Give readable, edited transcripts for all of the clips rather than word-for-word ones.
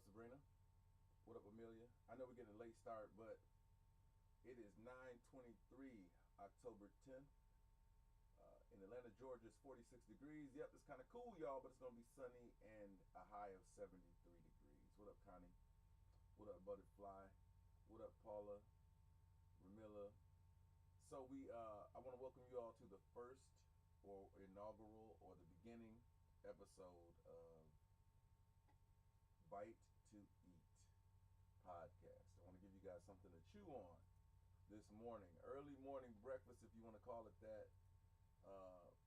up, Sabrina? What up, Amelia? I know we're getting a late start, but it is 9:23, October 10th. In Atlanta, Georgia, it's 46 degrees. Yep, it's kind of cool, y'all, but it's going to be sunny and a high of 73 degrees. What up, Connie? What up, Butterfly? What up, Paula? Ramilla? So I want to welcome you all to the first or inaugural or the beginning episode of Bite to Eat podcast. I want to give you guys something to chew on this morning. Early morning breakfast, if you want to call it that.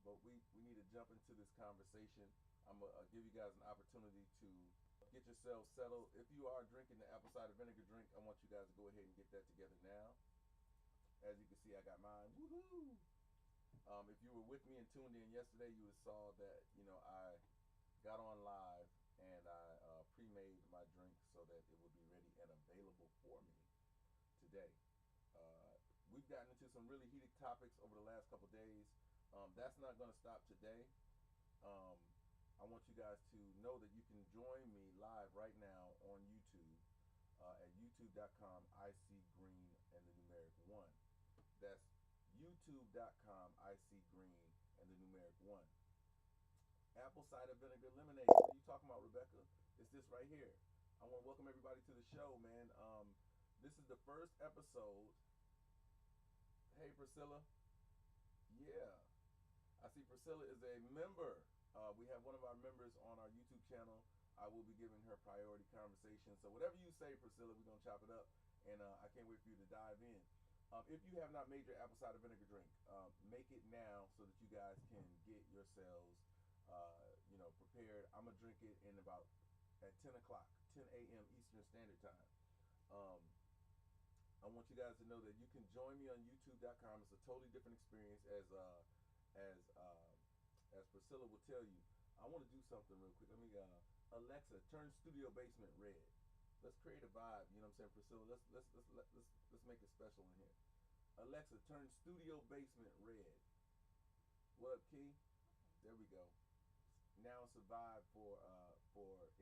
But we need to jump into this conversation. I'm going to give you guys an opportunity to get yourselves settled. If you are drinking the apple cider vinegar drink, I want you guys to go ahead and get that together now. As you can see, I got mine. Woohoo! If you were with me and tuned in yesterday, you would saw that, I got on live and I pre-made my drink so that it would be ready and available for me today. We've gotten into some really heated topics over the last couple days. That's not going to stop today. I want you guys to know that you can join me live right now on YouTube at youtube.com ICGreen and the numeric 1. That's youtube.com ICGreen and the numeric 1. Apple cider vinegar lemonade. What are you talking about, Rebecca? It's this right here. I want to welcome everybody to the show, man. This is the first episode. Hey, Priscilla. Yeah. I see Priscilla is a member. We have one of our members on our YouTube channel. I will be giving her priority conversation. So whatever you say, Priscilla, we're going to chop it up. And I can't wait for you to dive in. If you have not made your apple cider vinegar drink, make it now so that you guys can get yourselves, prepared. I'm going to drink it in about at 10 o'clock, 10 a.m. Eastern Standard Time. I want you guys to know that you can join me on youtube.com. It's a totally different experience as Priscilla will tell you. I want to do something real quick. Let me Alexa, turn studio basement red. Let's create a vibe. You know what I'm saying, Priscilla? Let's make it special in here. Alexa, turn studio basement red. What up, Key? There we go. Now it's a vibe for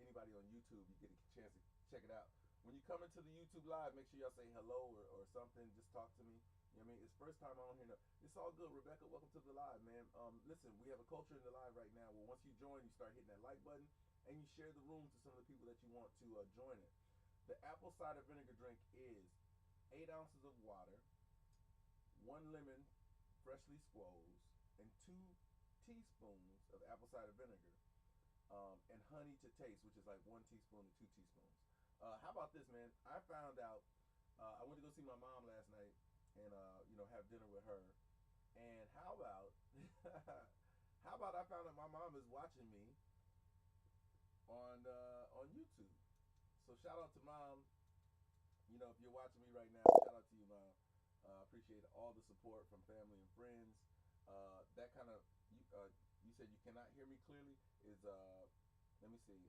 anybody on YouTube. You get a chance to check it out. When you come into the YouTube live, make sure y'all say hello or something. Just talk to me. You know what I mean? It's first time on here. It's all good, Rebecca. Welcome to the live, man. Listen, we have a culture in the live right now where once you join, you start hitting that like button and you share the room to some of the people that you want to join it. The apple cider vinegar drink is 8 ounces of water, 1 lemon freshly squozed, and 2 teaspoons of apple cider vinegar, and honey to taste, which is like 1 teaspoon to 2 teaspoons. How about this, man? I found out, I went to go see my mom last night and, have dinner with her. And how about, I found out my mom is watching me on YouTube. So shout out to Mom. If you're watching me right now, shout out to you, Mom. Appreciate all the support from family and friends. That kind of, you said you cannot hear me clearly. Let me see.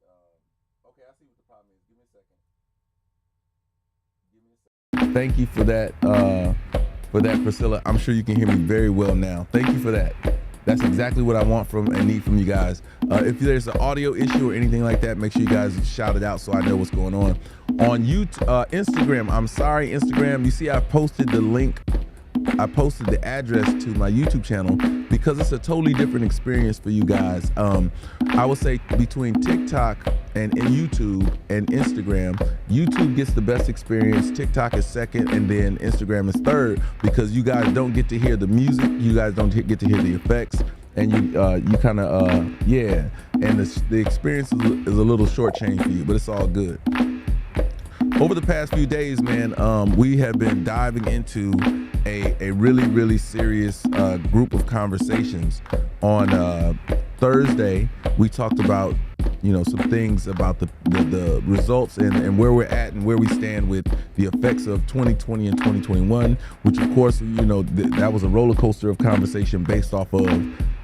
Okay, I see what the problem is. Give me a second. Thank you for that, Priscilla. I'm sure you can hear me very well now. Thank you for that. That's exactly what I want from and need from you guys. If there's an audio issue or anything like that, make sure you guys shout it out so I know what's going on. On YouTube, Instagram, I'm sorry, Instagram. You see, I posted the link. I posted the address to my YouTube channel because it's a totally different experience for you guys. I would say between TikTok and YouTube and Instagram, YouTube gets the best experience, TikTok is second, and then Instagram is third because you guys don't get to hear the music, you guys don't get to hear the effects, and you kind of, and the experience is a little shortchanged for you, but it's all good. Over the past few days, man, we have been diving into a really, really serious group of conversations. On Thursday, we talked about, some things about the results and where we're at and where we stand with the effects of 2020 and 2021, which of course, that was a roller coaster of conversation based off of,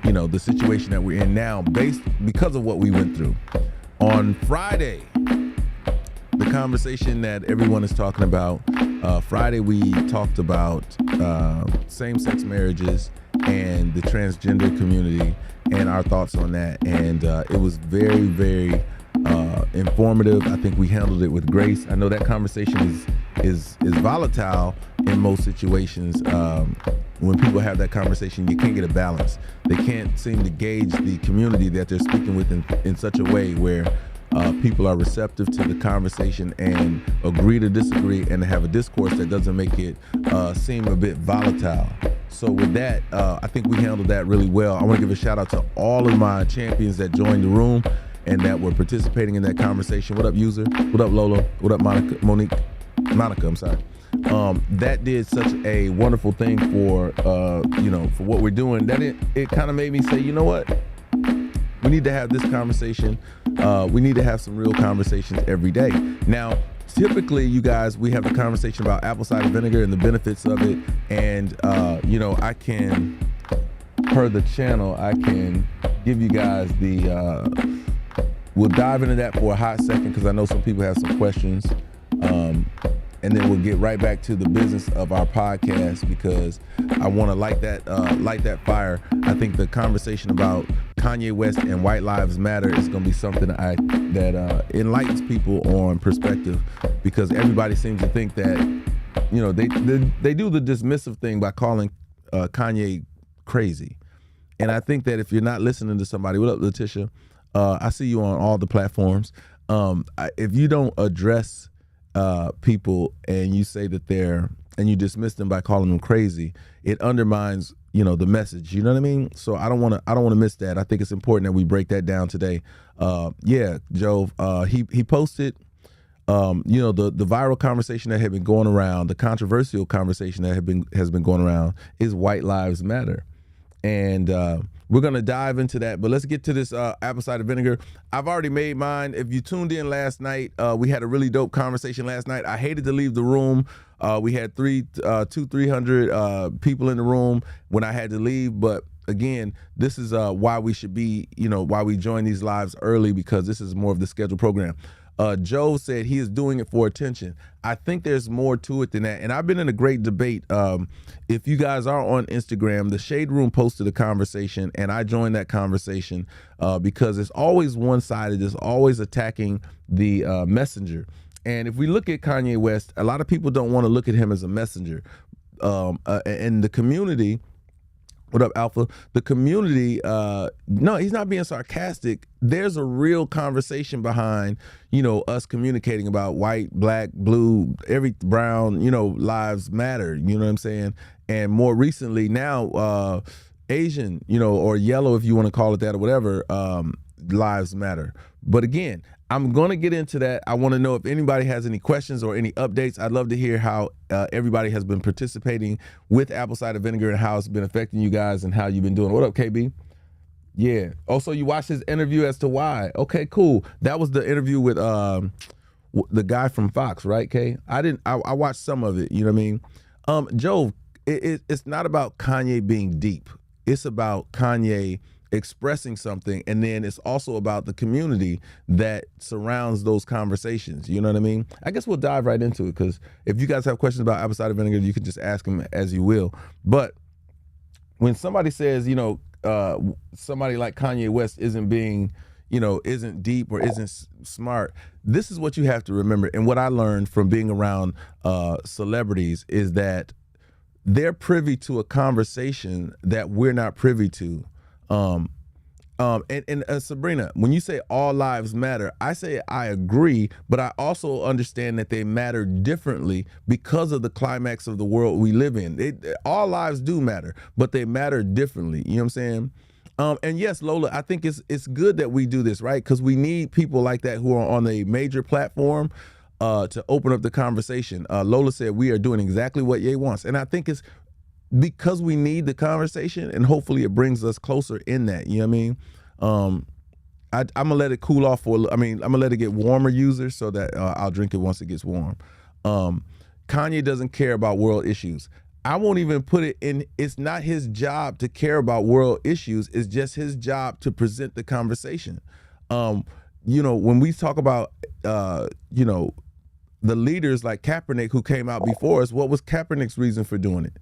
the situation that we're in now, because of what we went through. On Friday, the conversation that everyone is talking about, Friday we talked about same-sex marriages and the transgender community and our thoughts on that. And it was very, very informative. I think we handled it with grace. I know that conversation is volatile in most situations. When people have that conversation, you can't get a balance. They can't seem to gauge the community that they're speaking with in such a way where people are receptive to the conversation and agree to disagree and have a discourse that doesn't make it seem a bit volatile. So with that, I think we handled that really well. I want to give a shout out to all of my champions that joined the room and that were participating in that conversation. What up, User? What up, Lola? What up, Monica? I'm sorry. That did such a wonderful thing for for what we're doing. That it kind of made me say, you know what? We need to have this conversation. We need to have some real conversations every day. Now, typically, you guys, we have a conversation about apple cider vinegar and the benefits of it. And, I can, per the channel, I can give you guys we'll dive into that for a hot second because I know some people have some questions. And then we'll get right back to the business of our podcast because I want to light that fire. I think the conversation about Kanye West and White Lives Matter is going to be something that enlightens people on perspective because everybody seems to think that, they do the dismissive thing by calling Kanye crazy. And I think that if you're not listening to somebody, what up, Letitia? I see you on all the platforms. If you don't address people and you say that and you dismiss them by calling them crazy, it undermines the message. You know what I mean? So I don't want to miss that. I think it's important that we break that down today. Joe, he posted the viral conversation that had been going around, the controversial conversation that has been going around is White Lives Matter. And we're going to dive into that, but let's get to this apple cider vinegar. I've already made mine. If you tuned in last night, we had a really dope conversation last night. I hated to leave the room. We had 300 people in the room when I had to leave. But again, this is why we should be, why we join these lives early, because this is more of the scheduled program. Joe said he is doing it for attention. I think there's more to it than that. And I've been in a great debate. If you guys are on Instagram, the Shade Room posted a conversation and I joined that conversation because it's always one-sided. It's always attacking the messenger. And if we look at Kanye West, a lot of people don't want to look at him as a messenger. And the community, what up, Alpha? The community, no, he's not being sarcastic. There's a real conversation behind, us communicating about white, black, blue, every brown, lives matter. You know what I'm saying? And more recently now, Asian, or yellow, if you want to call it that or whatever, lives matter. But again, I'm going to get into that. I want to know if anybody has any questions or any updates. I'd love to hear how everybody has been participating with apple cider vinegar and how it's been affecting you guys and how you've been doing. What up, KB? Yeah. Also, you watched his interview as to why. Okay, cool. That was the interview with the guy from Fox, right, Kay? I watched some of it, you know what I mean? Joe, it's not about Kanye being deep. It's about Kanye expressing something, and then it's also about the community that surrounds those conversations. You know what I mean? I guess we'll dive right into it, because if you guys have questions about apple cider vinegar, you can just ask them as you will. But when somebody says, somebody like Kanye West isn't being, isn't deep or isn't smart, this is what you have to remember. And what I learned from being around celebrities is that they're privy to a conversation that we're not privy to. Sabrina, when you say all lives matter, I say I agree, but I also understand that they matter differently because of the climax of the world we live in. All lives do matter, but they matter differently. You know what I'm saying? And yes, Lola, I think it's good that we do this, right? Because we need people like that who are on a major platform to open up the conversation. Lola said we are doing exactly what Ye wants, and I think it's because we need the conversation, and hopefully it brings us closer in that. You know what I mean? I'm gonna let it cool off I'm gonna let it get warmer, users, so that I'll drink it once it gets warm. Kanye doesn't care about world issues. I won't even put it in, it's not his job to care about world issues. It's just his job to present the conversation. When we talk about, the leaders like Kaepernick who came out before us, what was Kaepernick's reason for doing it?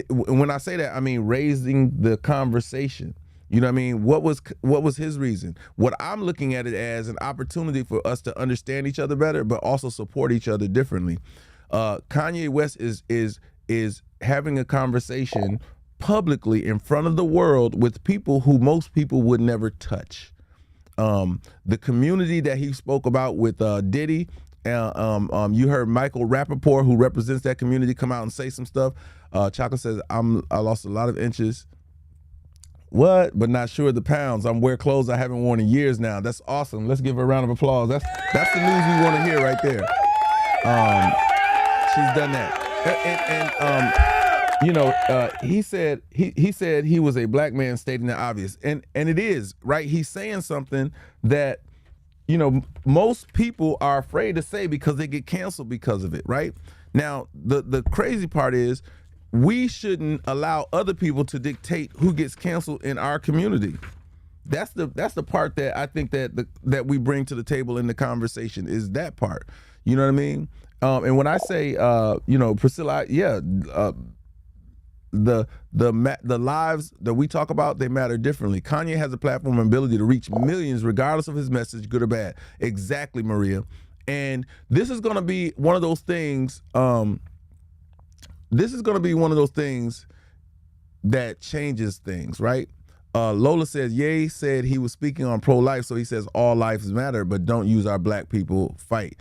When I say that, I mean raising the conversation. You know what I mean? What was his reason? What I'm looking at it as an opportunity for us to understand each other better, but also support each other differently. Kanye West is having a conversation publicly in front of the world with people who most people would never touch. The community that he spoke about with Diddy, you heard Michael Rappaport, who represents that community, come out and say some stuff. Chocolate says, I lost a lot of inches. What? But not sure of the pounds. I'm wearing clothes I haven't worn in years now. That's awesome. Let's give her a round of applause. That's the news we want to hear right there. She's done that. He said he was a black man stating the obvious, and it is right. He's saying something that most people are afraid to say because they get canceled because of it. Right now, the crazy part is we shouldn't allow other people to dictate who gets canceled in our community. That's the part that I think that we bring to the table in the conversation is that part. You know what I mean? And when I say, Priscilla, the lives that we talk about, they matter differently. Kanye has a platform and ability to reach millions regardless of his message, good or bad. Exactly, Maria. And this is going to be one of those things. This is going to be one of those things that changes things, right? Lola says, Ye said he was speaking on pro-life, so he says all lives matter, but don't use our black people fight.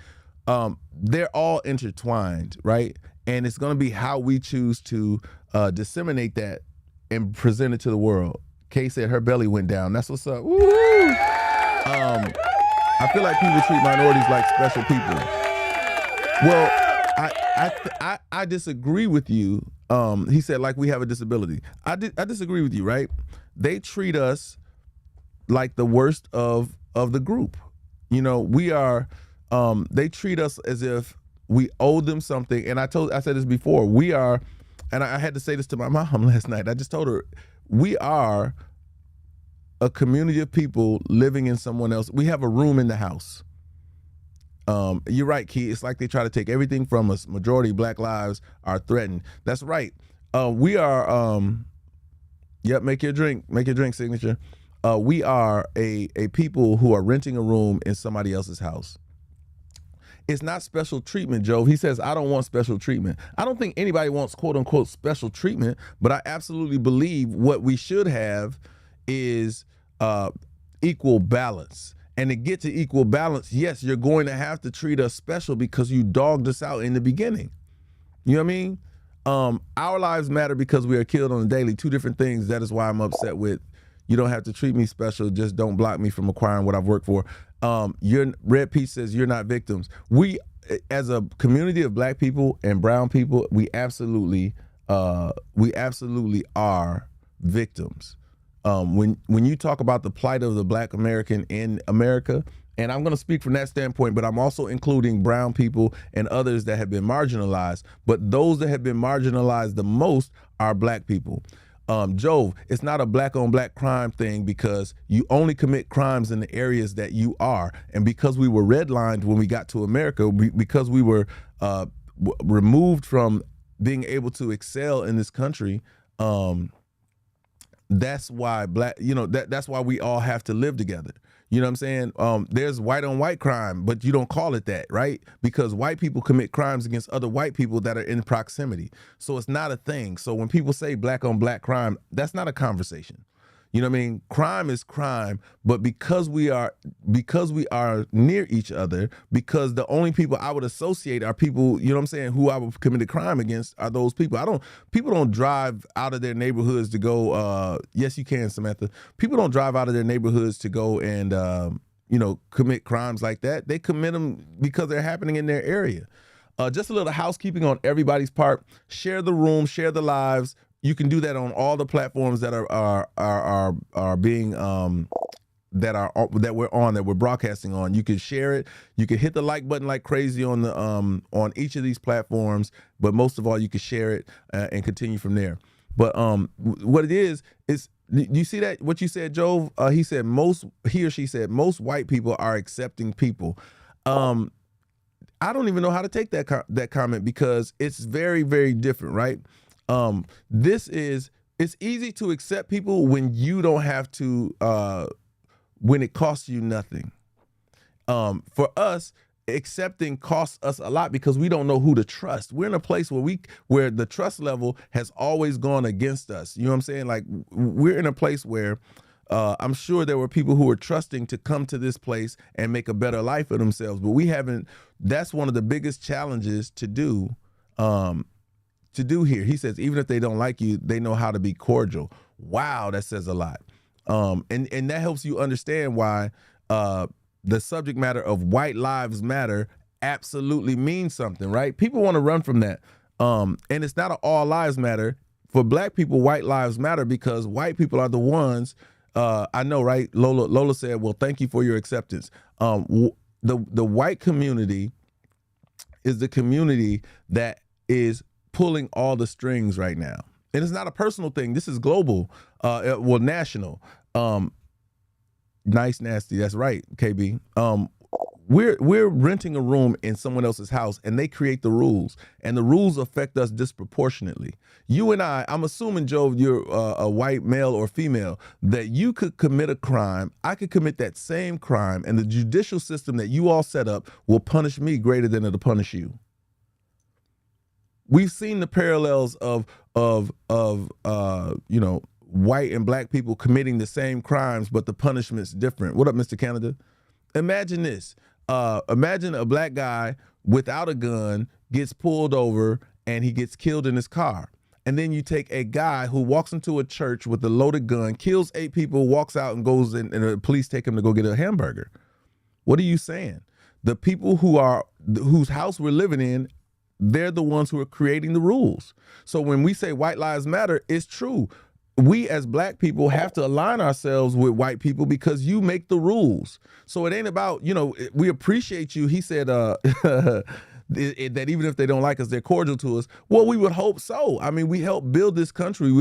They're all intertwined, right? And it's going to be how we choose to disseminate that and present it to the world. Kay said her belly went down. That's what's up. Woo! I feel like people treat minorities like special people. Well, I disagree with you. He said like we have a disability. I disagree with you, right? They treat us like the worst of the group. We are. They treat us as if we owe them something. And I said this before. We are, and I had to say this to my mom last night. I just told her we are a community of people living in someone else. We have a room in the house. You're right, Key. It's like they try to take everything from us. Majority black lives are threatened. That's right. We are, make your drink signature. We are a people who are renting a room in somebody else's house. It's not special treatment, Joe. He says, I don't want special treatment. I don't think anybody wants quote unquote special treatment, but I absolutely believe what we should have is equal balance. And to get to equal balance, yes, you're going to have to treat us special because you dogged us out in the beginning. You know what I mean? Our lives matter because we are killed on a daily. Two different things. That is why I'm upset with, you don't have to treat me special. Just don't block me from acquiring what I've worked for. Red Peach says you're not victims. We, as a community of black people and brown people, we absolutely are victims. When you talk about the plight of the black American in America, and I'm going to speak from that standpoint, but I'm also including brown people and others that have been marginalized. But those that have been marginalized the most are black people. Jove, it's not a black on black crime thing because you only commit crimes in the areas that you are. And because we were redlined when we got to America, because we were removed from being able to excel in this country, that's why that's why we all have to live together. You know what I'm saying? There's white on white crime, but you don't call it that, right? Because white people commit crimes against other white people that are in proximity. So it's not a thing. So when people say black on black crime, that's not a conversation. You know what I mean? Crime is crime, but because we are near each other, because the only people I would associate are people, you know what I'm saying, who I would commit a crime against are those people. People don't drive out of their neighborhoods to go, yes, you can, Samantha. People don't drive out of their neighborhoods to go and, commit crimes like that. They commit them because they're happening in their area. Just a little housekeeping on everybody's part. Share the room, share the lives. You can do that on all the platforms that are being that we're broadcasting on. You can share it. You can hit the like button like crazy on the on each of these platforms. But most of all, you can share it and continue from there. But what it is you see that what you said, Jove? He or she said most white people are accepting people. I don't even know how to take that comment because it's very, very different, right? This is It's easy to accept people when you don't have to, when it costs you nothing. For us, accepting costs us a lot because we don't know who to trust. We're in a place where the trust level has always gone against us. You know what I'm saying? Like, we're in a place where I'm sure there were people who were trusting to come to this place and make a better life for themselves, but we haven't. That's one of the biggest challenges to do here. He says, even if they don't like you, they know how to be cordial. Wow, that says a lot. And that helps you understand why the subject matter of white lives matter absolutely means something, right? People want to run from that. And it's not an all lives matter. For black people, white lives matter because white people are the ones, I know, right? Lola said, well, thank you for your acceptance. The white community is the community that is pulling all the strings right now. And it's not a personal thing. This is global, well, national. Nice, nasty. That's right, KB. We're renting a room in someone else's house, and they create the rules, and the rules affect us disproportionately. You and I'm assuming, Joe, you're a white male or female, that you could commit a crime. I could commit that same crime, and the judicial system that you all set up will punish me greater than it'll punish you. We've seen the parallels of white and black people committing the same crimes, but the punishment's different. What up, Mr. Canada? Imagine this. Imagine a black guy without a gun gets pulled over and he gets killed in his car. And then you take a guy who walks into a church with a loaded gun, kills 8 people, walks out and goes in, and the police take him to go get a hamburger. What are you saying? The people whose house we're living in, they're the ones who are creating the rules. So when we say white lives matter, it's true. We as black people have to align ourselves with white people because you make the rules. So it ain't about, we appreciate you. He said that even if they don't like us, they're cordial to us. Well, we would hope so. I mean, we helped build this country.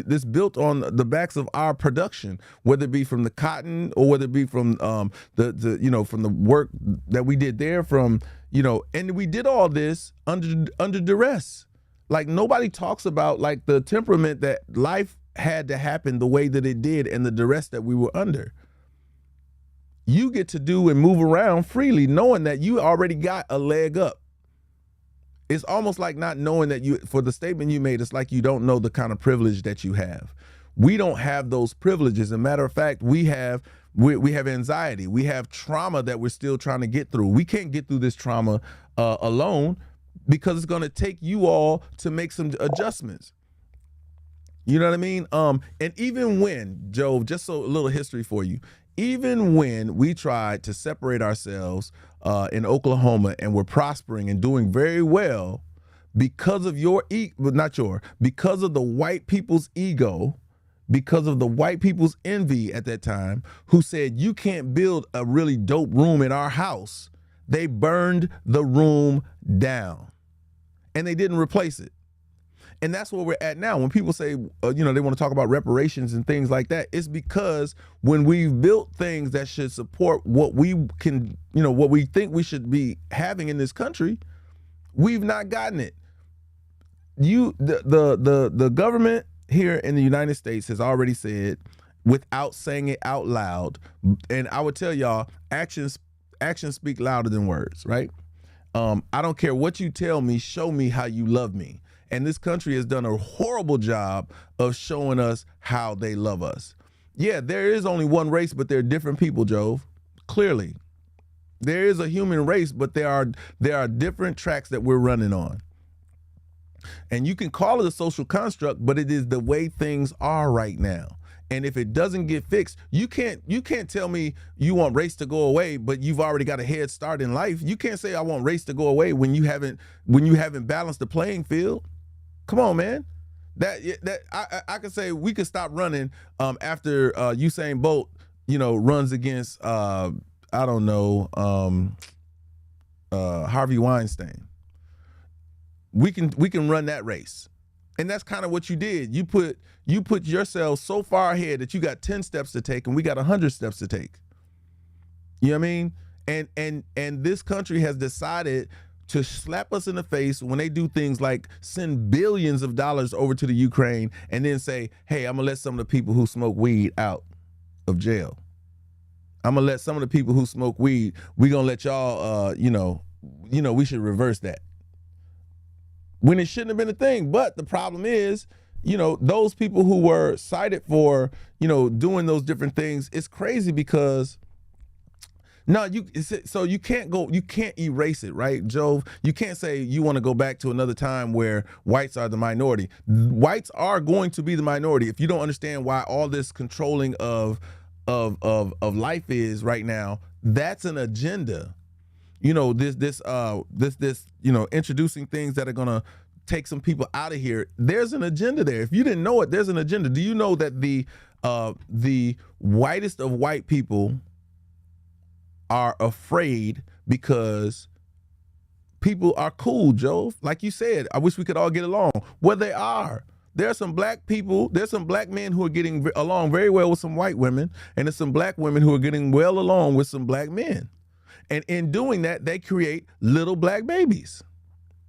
This built on the backs of our production, whether it be from the cotton or whether it be from from the work that we did there, and we did all this under duress. Like, nobody talks about like the temperament that life had to happen the way that it did and the duress that we were under. You get to do and move around freely knowing that you already got a leg up. It's almost like not knowing that for the statement you made, it's like you don't know the kind of privilege that you have. We don't have those privileges. As a matter of fact, we have anxiety. We have trauma that we're still trying to get through. We can't get through this trauma alone because it's going to take you all to make some adjustments. You know what I mean? And even when, Joe, just so a little history for you, even when we tried to separate ourselves in Oklahoma and we're prospering and doing very well because of because of the white people's ego, because of the white people's envy at that time, who said, you can't build a really dope room in our house. They burned the room down and they didn't replace it. And that's where we're at now. When people say, they want to talk about reparations and things like that, it's because when we've built things that should support what we can, what we think we should be having in this country, we've not gotten it. The government here in the United States has already said, without saying it out loud, and I would tell y'all, actions speak louder than words, right? I don't care what you tell me, show me how you love me. And this country has done a horrible job of showing us how they love us. Yeah, there is only one race, but they're different people, Jove. Clearly. There is a human race, but there are different tracks that we're running on. And you can call it a social construct, but it is the way things are right now. And if it doesn't get fixed, you can't tell me you want race to go away, but you've already got a head start in life. You can't say I want race to go away when you haven't balanced the playing field. Come on, man. I could say we could stop running after Usain Bolt, runs against Harvey Weinstein. We can run that race. And that's kind of what you did. You put yourself so far ahead that you got 10 steps to take and we got 100 steps to take. You know what I mean? And this country has decided to slap us in the face when they do things like send billions of dollars over to the Ukraine and then say, hey, I'm gonna let some of the people who smoke weed out of jail. I'm gonna let some of the people who smoke weed, we gonna let y'all, we should reverse that. When it shouldn't have been a thing. But the problem is, those people who were cited for, doing those different things, it's crazy because you can't erase it, right, Jove? You can't say you want to go back to another time where whites are the minority. Whites are going to be the minority. If you don't understand why all this controlling of life is right now, that's an agenda. This introducing things that are gonna take some people out of here. There's an agenda there. If you didn't know it, there's an agenda. Do you know that the whitest of white people are afraid because people are cool, Joe? Like you said, I wish we could all get along. Well, they are. There are some black people, there's some black men who are getting along very well with some white women, and there's some black women who are getting well along with some black men. And in doing that, they create little black babies.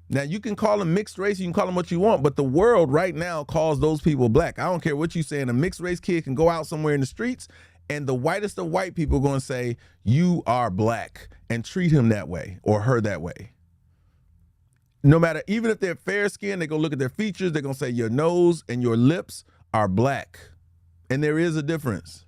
Now, you can call them mixed race, you can call them what you want, but the world right now calls those people black. I don't care what you're saying. A mixed race kid can go out somewhere in the streets, and the whitest of white people are going to say, you are black, and treat him that way or her that way. No matter, even if they're fair skinned, they're going to look at their features, they're going to say your nose and your lips are black. And there is a difference.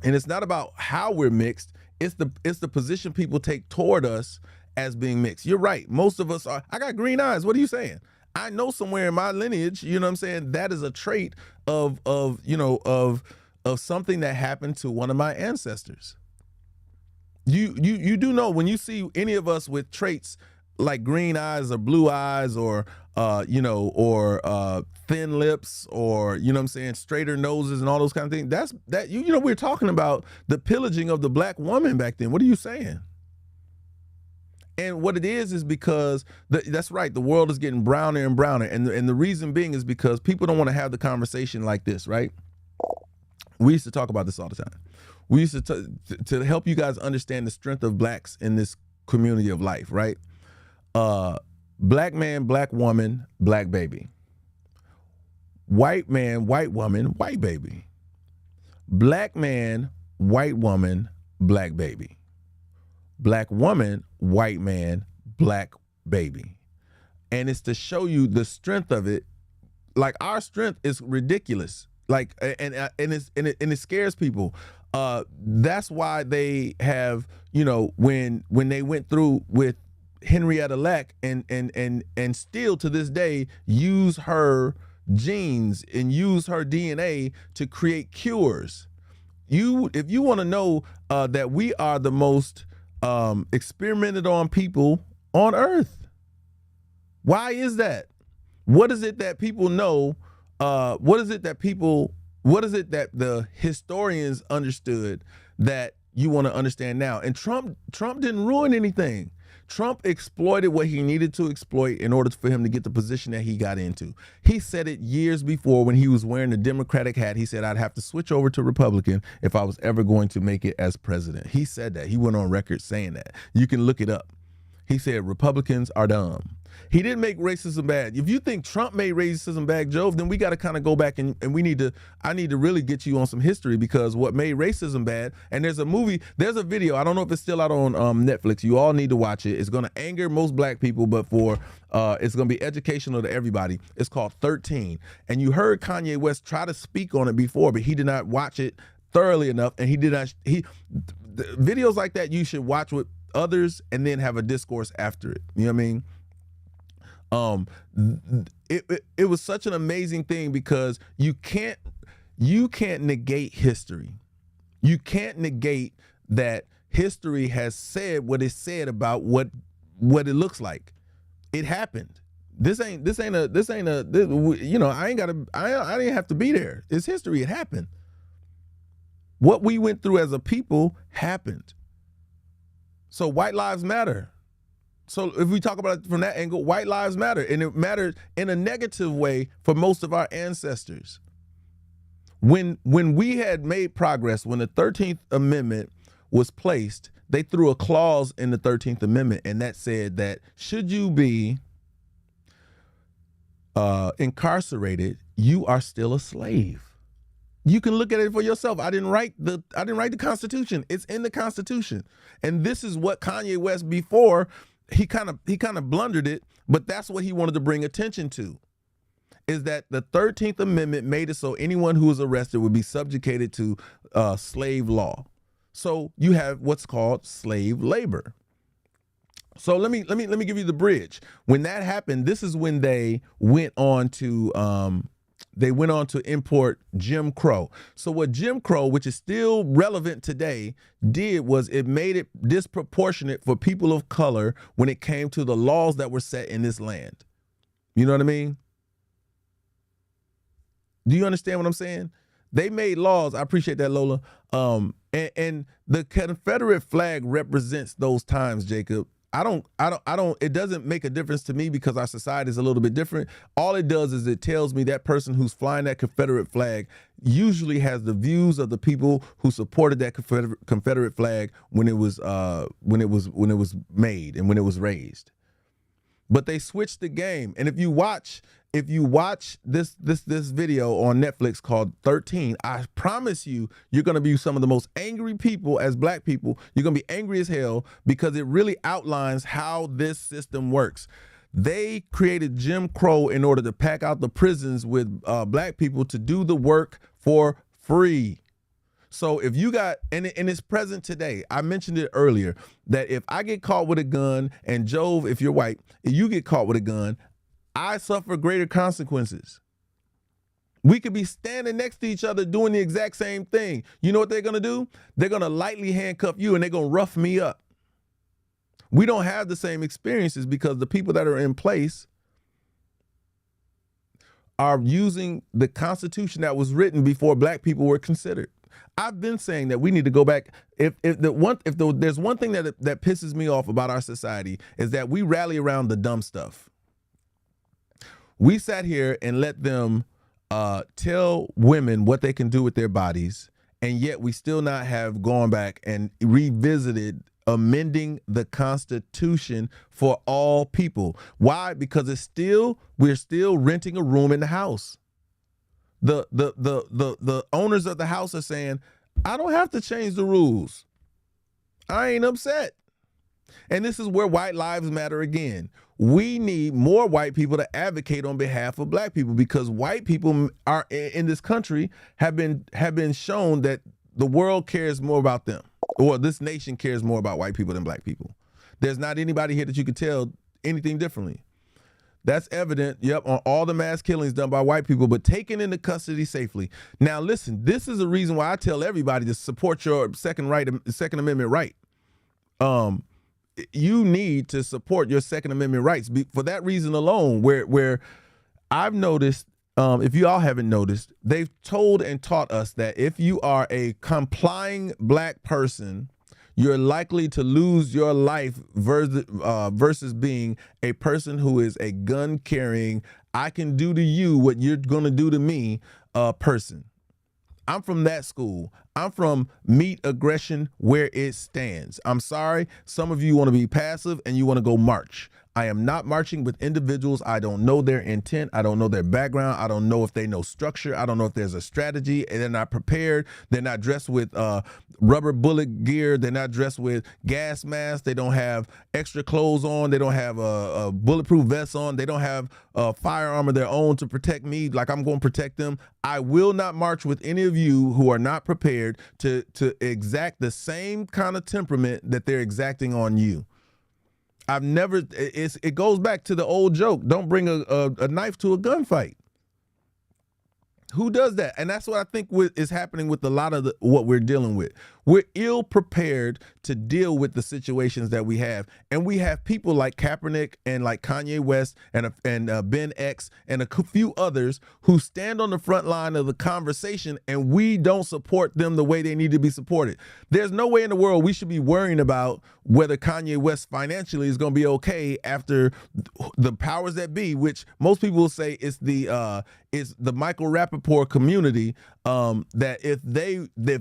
And it's not about how we're mixed, it's the position people take toward us as being mixed. You're right. Most of us are. I got green eyes. What are you saying? I know somewhere in my lineage, you know what I'm saying, that is a trait of something that happened to one of my ancestors. You do know when you see any of us with traits like green eyes or blue eyes or thin lips or, you know what I'm saying, straighter noses and all those kind of things. We're talking about the pillaging of the black woman back then. What are you saying? And what it is because that's right. The world is getting browner and browner. And the reason being is because people don't want to have the conversation like this, right? We used to talk about this all the time. We used to help you guys understand the strength of blacks in this community of life, right? Black man, black woman, black baby. White man, white woman, white baby. Black man, white woman, black baby. Black woman, white man, black baby. And it's to show you the strength of it. Like, our strength is ridiculous. Like, and it scares people. That's why they have, when they went through with Henrietta Lack and still to this day use her genes and use her DNA to create cures. If you want to know that we are the most experimented on people on earth. Why is that? What is it that people know? What is it that the historians understood that you want to understand now? And Trump didn't ruin anything. Trump exploited what he needed to exploit in order for him to get the position that he got into. He said it years before when he was wearing the Democratic hat. He said, I'd have to switch over to Republican if I was ever going to make it as president. He said that. He went on record saying that. You can look it up. He said, Republicans are dumb. He didn't make racism bad. If you think Trump made racism bad, Joe, then we got to kind of go back and I need to really get you on some history, because what made racism bad, and there's a video, I don't know if it's still out on Netflix. You all need to watch it. It's going to anger most black people, but it's going to be educational to everybody. It's called 13. And you heard Kanye West try to speak on it before, but he did not watch it thoroughly enough. And videos like that, you should watch with others and then have a discourse after it. You know what I mean? It was such an amazing thing because you can't negate history. You can't negate that history has said what it said about what it looks like. It happened. I didn't have to be there. It's history. It happened. What we went through as a people happened. So white lives matter. So if we talk about it from that angle, white lives matter, and it mattered in a negative way for most of our ancestors. When we had made progress, when the 13th Amendment was placed, they threw a clause in the 13th Amendment, and that said that should you be incarcerated, you are still a slave. You can look at it for yourself. I didn't write the Constitution. It's in the Constitution. And this is what Kanye West, before he kind of blundered it, but that's what he wanted to bring attention to, is that the 13th Amendment made it so anyone who was arrested would be subjugated to slave law. So you have what's called slave labor. So let me give you the bridge. When that happened, this is when they went on to import Jim Crow. So what Jim Crow, which is still relevant today, did was it made it disproportionate for people of color when it came to the laws that were set in this land. You know what I mean? Do you understand what I'm saying? They made laws. I appreciate that, Lola. And the Confederate flag represents those times, Jacob. It doesn't make a difference to me because our society is a little bit different. All it does is it tells me that person who's flying that Confederate flag usually has the views of the people who supported that Confederate flag when it was made and when it was raised. But they switched the game. And if you watch this video on Netflix called 13, I promise you're going to be some of the most angry people as black people. You're going to be angry as hell because it really outlines how this system works. They created Jim Crow in order to pack out the prisons with black people to do the work for free. So if you got, and it's present today, I mentioned it earlier, that if I get caught with a gun, and Jove, if you're white, if you get caught with a gun, I suffer greater consequences. We could be standing next to each other doing the exact same thing. You know what they're going to do? They're going to lightly handcuff you and they're going to rough me up. We don't have the same experiences because the people that are in place are using the Constitution that was written before black people were considered. I've been saying that we need to go back. There's one thing that pisses me off about our society is that we rally around the dumb stuff. We sat here and let them tell women what they can do with their bodies, and yet we still not have gone back and revisited amending the Constitution for all people. Why? Because we're still renting a room in the house. The owners of the house are saying, I don't have to change the rules. I ain't upset. And this is where white lives matter again. We need more white people to advocate on behalf of black people because white people are in this country have been shown that the world cares more about them, or this nation cares more about white people than black people. There's not anybody here that you could tell anything differently. That's evident, on all the mass killings done by white people, but taken into custody safely. Now, listen, this is a reason why I tell everybody to support your Second Amendment right. You need to support your Second Amendment rights for that reason alone, where I've noticed, if you all haven't noticed, they've told and taught us that if you are a complying black person, you're likely to lose your life versus being a person who is a gun-carrying, I can do to you what you're going to do to me person. I'm from that school. I'm from meet aggression where it stands. I'm sorry, some of you want to be passive and you want to go march. I am not marching with individuals. I don't know their intent. I don't know their background. I don't know if they know structure. I don't know if there's a strategy. And they're not prepared. They're not dressed with rubber bullet gear. They're not dressed with gas masks. They don't have extra clothes on. They don't have a bulletproof vest on. They don't have a firearm of their own to protect me like I'm going to protect them. I will not march with any of you who are not prepared to exact the same kind of temperament that they're exacting on you. It goes back to the old joke. Don't bring a knife to a gunfight. Who does that? And that's what I think is happening with a lot of what we're dealing with. We're ill prepared to deal with the situations that we have. And we have people like Kaepernick and like Kanye West and Ben X and a few others who stand on the front line of the conversation, and we don't support them the way they need to be supported. There's no way in the world we should be worrying about whether Kanye West financially is going to be okay after the powers that be, which most people will say is the Michael Rappaport community, that if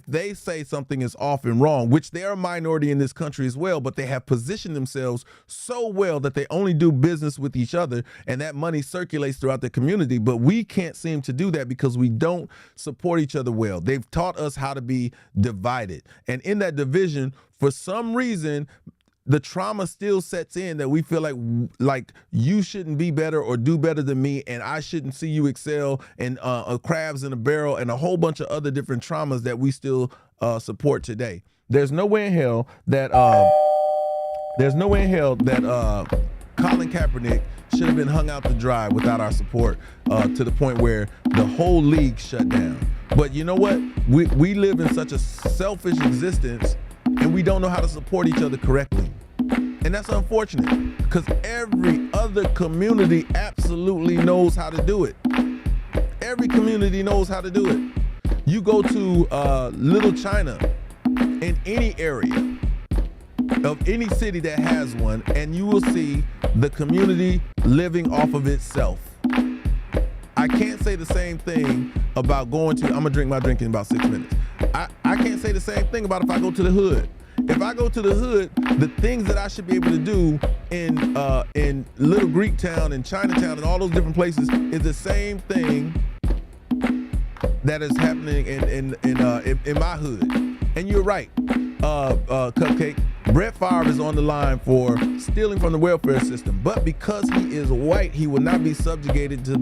they say something is off and wrong, which they're a minority in this country as well, but they have positioned themselves so well that they only do business with each other, and that money circulates throughout the community. But we can't seem to do that because we don't support each other well. They've taught us how to be divided, and in that division, for some reason, the trauma still sets in that we feel like you shouldn't be better or do better than me, and I shouldn't see you excel, and crabs in a barrel, and a whole bunch of other different traumas that we still support today. There's no way in hell that Colin Kaepernick should have been hung out to dry without our support, to the point where the whole league shut down. But you know what? We live in such a selfish existence, and we don't know how to support each other correctly. And that's unfortunate, because every other community absolutely knows how to do it. Every community knows how to do it. You go to Little China in any area of any city that has one, and you will see the community living off of itself. I can't say the same thing about going to, I'm gonna drink my drink in about 6 minutes. I can't say the same thing about if I go to the hood. If I go to the hood, the things that I should be able to do in Little Greek Town and Chinatown and all those different places is the same thing that is happening in my hood. And you're right, Cupcake. Brett Favre is on the line for stealing from the welfare system, but because he is white, he will not be subjugated to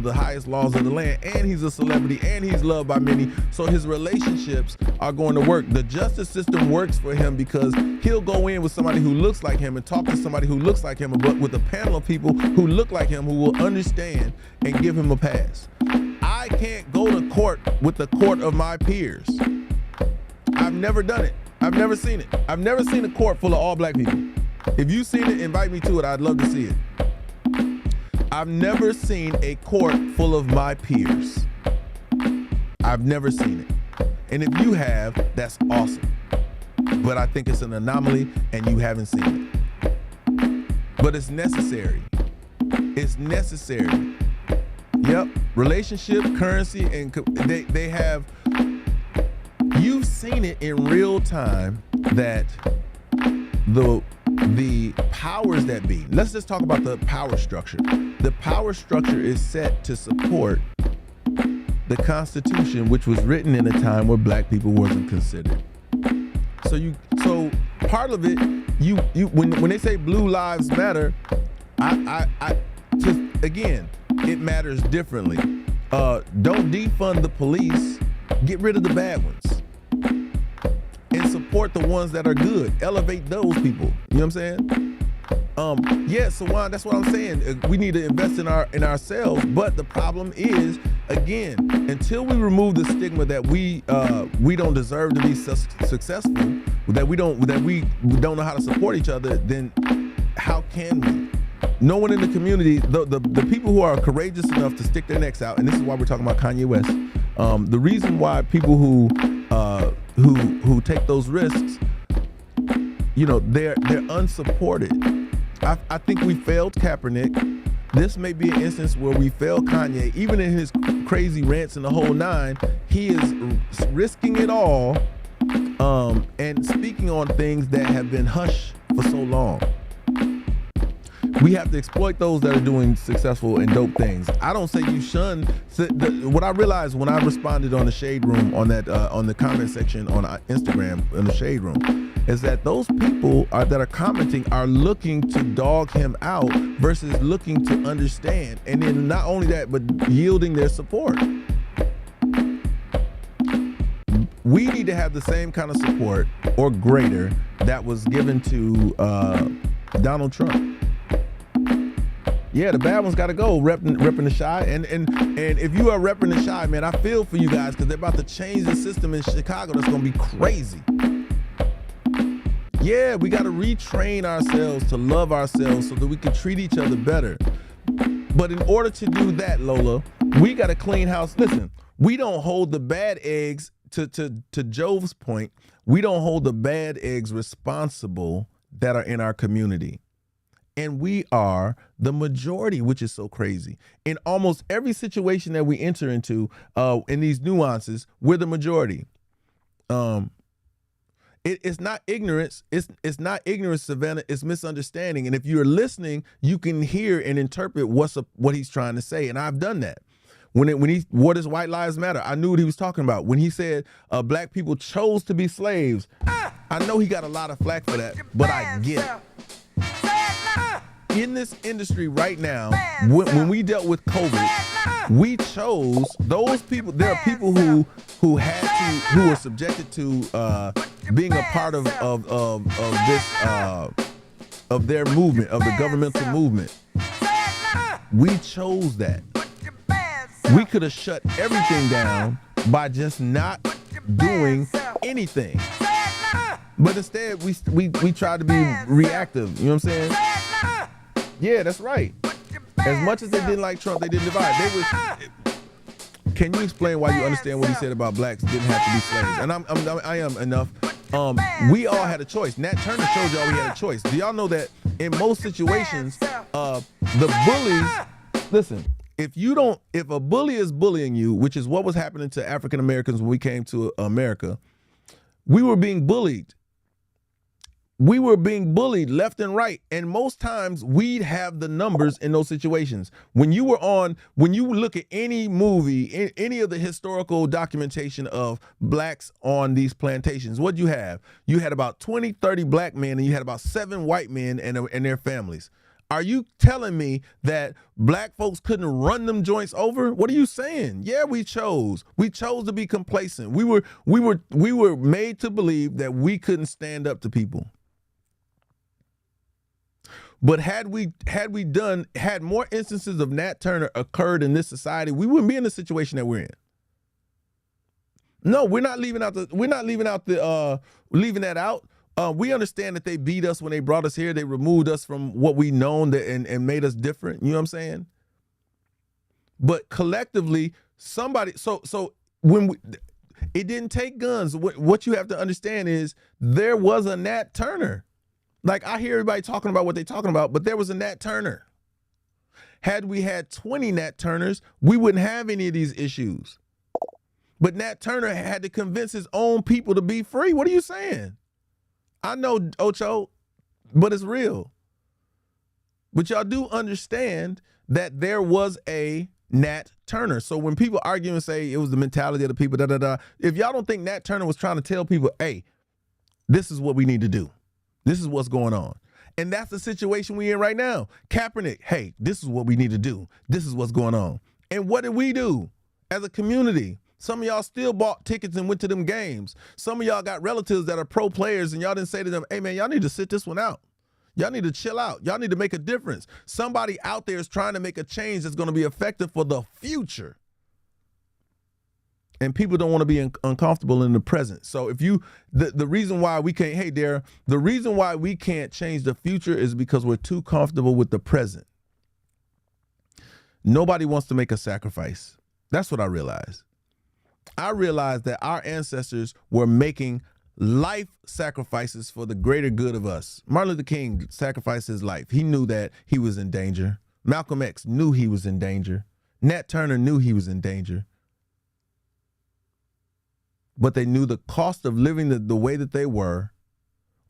the highest laws of the land, and he's a celebrity, and he's loved by many, so his relationships are going to work. The justice system works for him because he'll go in with somebody who looks like him and talk to somebody who looks like him, but with a panel of people who look like him, who will understand and give him a pass. I can't go to court with the court of my peers. I've never done it. I've never seen it. I've never seen a court full of all black people. If you've seen it, invite me to it. I'd love to see it. I've never seen a court full of my peers. I've never seen it. And if you have, that's awesome. But I think it's an anomaly and you haven't seen it. But it's necessary. It's necessary. Yep. Relationship, currency, and they have... You've seen it in real time that the powers that be, let's just talk about the power structure. The power structure is set to support the Constitution, which was written in a time where black people wasn't considered. So part of it, when they say Blue Lives Matter, again, it matters differently. Don't defund the police. Get rid of the bad ones and support the ones that are good. Elevate those people. You know what I'm saying? Yeah, so that's what I'm saying. We need to invest in ourselves. But the problem is, again, until we remove the stigma that we don't deserve to be successful, that we don't know how to support each other, then how can we? No one in the community, the people who are courageous enough to stick their necks out, and this is why we're talking about Kanye West. The reason why people who take those risks, they're unsupported. I think we failed Kaepernick. This may be an instance where we failed Kanye. Even in his crazy rants and the whole nine, he is risking it all and speaking on things that have been hushed for so long. We have to exploit those that are doing successful and dope things. I don't say you shun. What I realized when I responded on the Shade Room, on the comment section on Instagram in the Shade Room, is that those people that are commenting are looking to dog him out versus looking to understand. And then not only that, but yielding their support. We need to have the same kind of support or greater that was given to Donald Trump. Yeah, the bad ones got to go, repping the shy. And if you are repping the shy, man, I feel for you guys, because they're about to change the system in Chicago. That's going to be crazy. Yeah, we got to retrain ourselves to love ourselves so that we can treat each other better. But in order to do that, Lola, we got to clean house. Listen, we don't hold the bad eggs, to Jove's point, we don't hold the bad eggs responsible that are in our community. And we are the majority, which is so crazy. In almost every situation that we enter into, in these nuances, we're the majority. It's not ignorance. It's not ignorance, Savannah. It's misunderstanding. And if you're listening, you can hear and interpret what he's trying to say. And I've done that. When he what is White Lives Matter, I knew what he was talking about. When he said black people chose to be slaves, I know he got a lot of flack for that, but I get it. In this industry right now, when we dealt with COVID, we chose those people. There are people who were subjected to being a part of their movement, of the governmental movement. We chose that. We could have shut everything down by just not doing anything. But instead, we tried to be reactive. You know what I'm saying? Yeah, that's right. As much as they didn't like Trump, they didn't divide. Can you explain why you understand what he said about blacks didn't have to be slaves? And I am enough. We all had a choice. Nat Turner showed y'all we had a choice. Do y'all know that in most situations, the bullies, listen, if a bully is bullying you, which is what was happening to African Americans when we came to America, we were being bullied. We were being bullied left and right. And most times we'd have the numbers in those situations. When you look at any movie, any of the historical documentation of blacks on these plantations, what'd you have? You had about 20, 30 black men and you had about 7 white men and their families. Are you telling me that black folks couldn't run them joints over? What are you saying? Yeah, we chose. We chose to be complacent. We were made to believe that we couldn't stand up to people. But had more instances of Nat Turner occurred in this society, we wouldn't be in the situation that we're in. No, we're not leaving that out. We understand that they beat us when they brought us here. They removed us from what we known and made us different. You know what I'm saying? But collectively, it didn't take guns. What you have to understand is there was a Nat Turner. Like, I hear everybody talking about what they're talking about, but there was a Nat Turner. Had we had 20 Nat Turners, we wouldn't have any of these issues. But Nat Turner had to convince his own people to be free. What are you saying? I know, Ocho, but it's real. But y'all do understand that there was a Nat Turner. So when people argue and say it was the mentality of the people, if y'all don't think Nat Turner was trying to tell people, hey, this is what we need to do. This is what's going on. And that's the situation we're in right now. Kaepernick, hey, this is what we need to do. This is what's going on. And what did we do as a community? Some of y'all still bought tickets and went to them games. Some of y'all got relatives that are pro players and y'all didn't say to them, hey man, y'all need to sit this one out. Y'all need to chill out. Y'all need to make a difference. Somebody out there is trying to make a change that's going to be effective for the future. And people don't want to be uncomfortable in the present. So if the reason why we can't, hey, Dara, the reason why we can't change the future is because we're too comfortable with the present. Nobody wants to make a sacrifice. That's what I realized. I realized that our ancestors were making life sacrifices for the greater good of us. Martin Luther King sacrificed his life. He knew that he was in danger. Malcolm X knew he was in danger. Nat Turner knew he was in danger. But they knew the cost of living the way that they were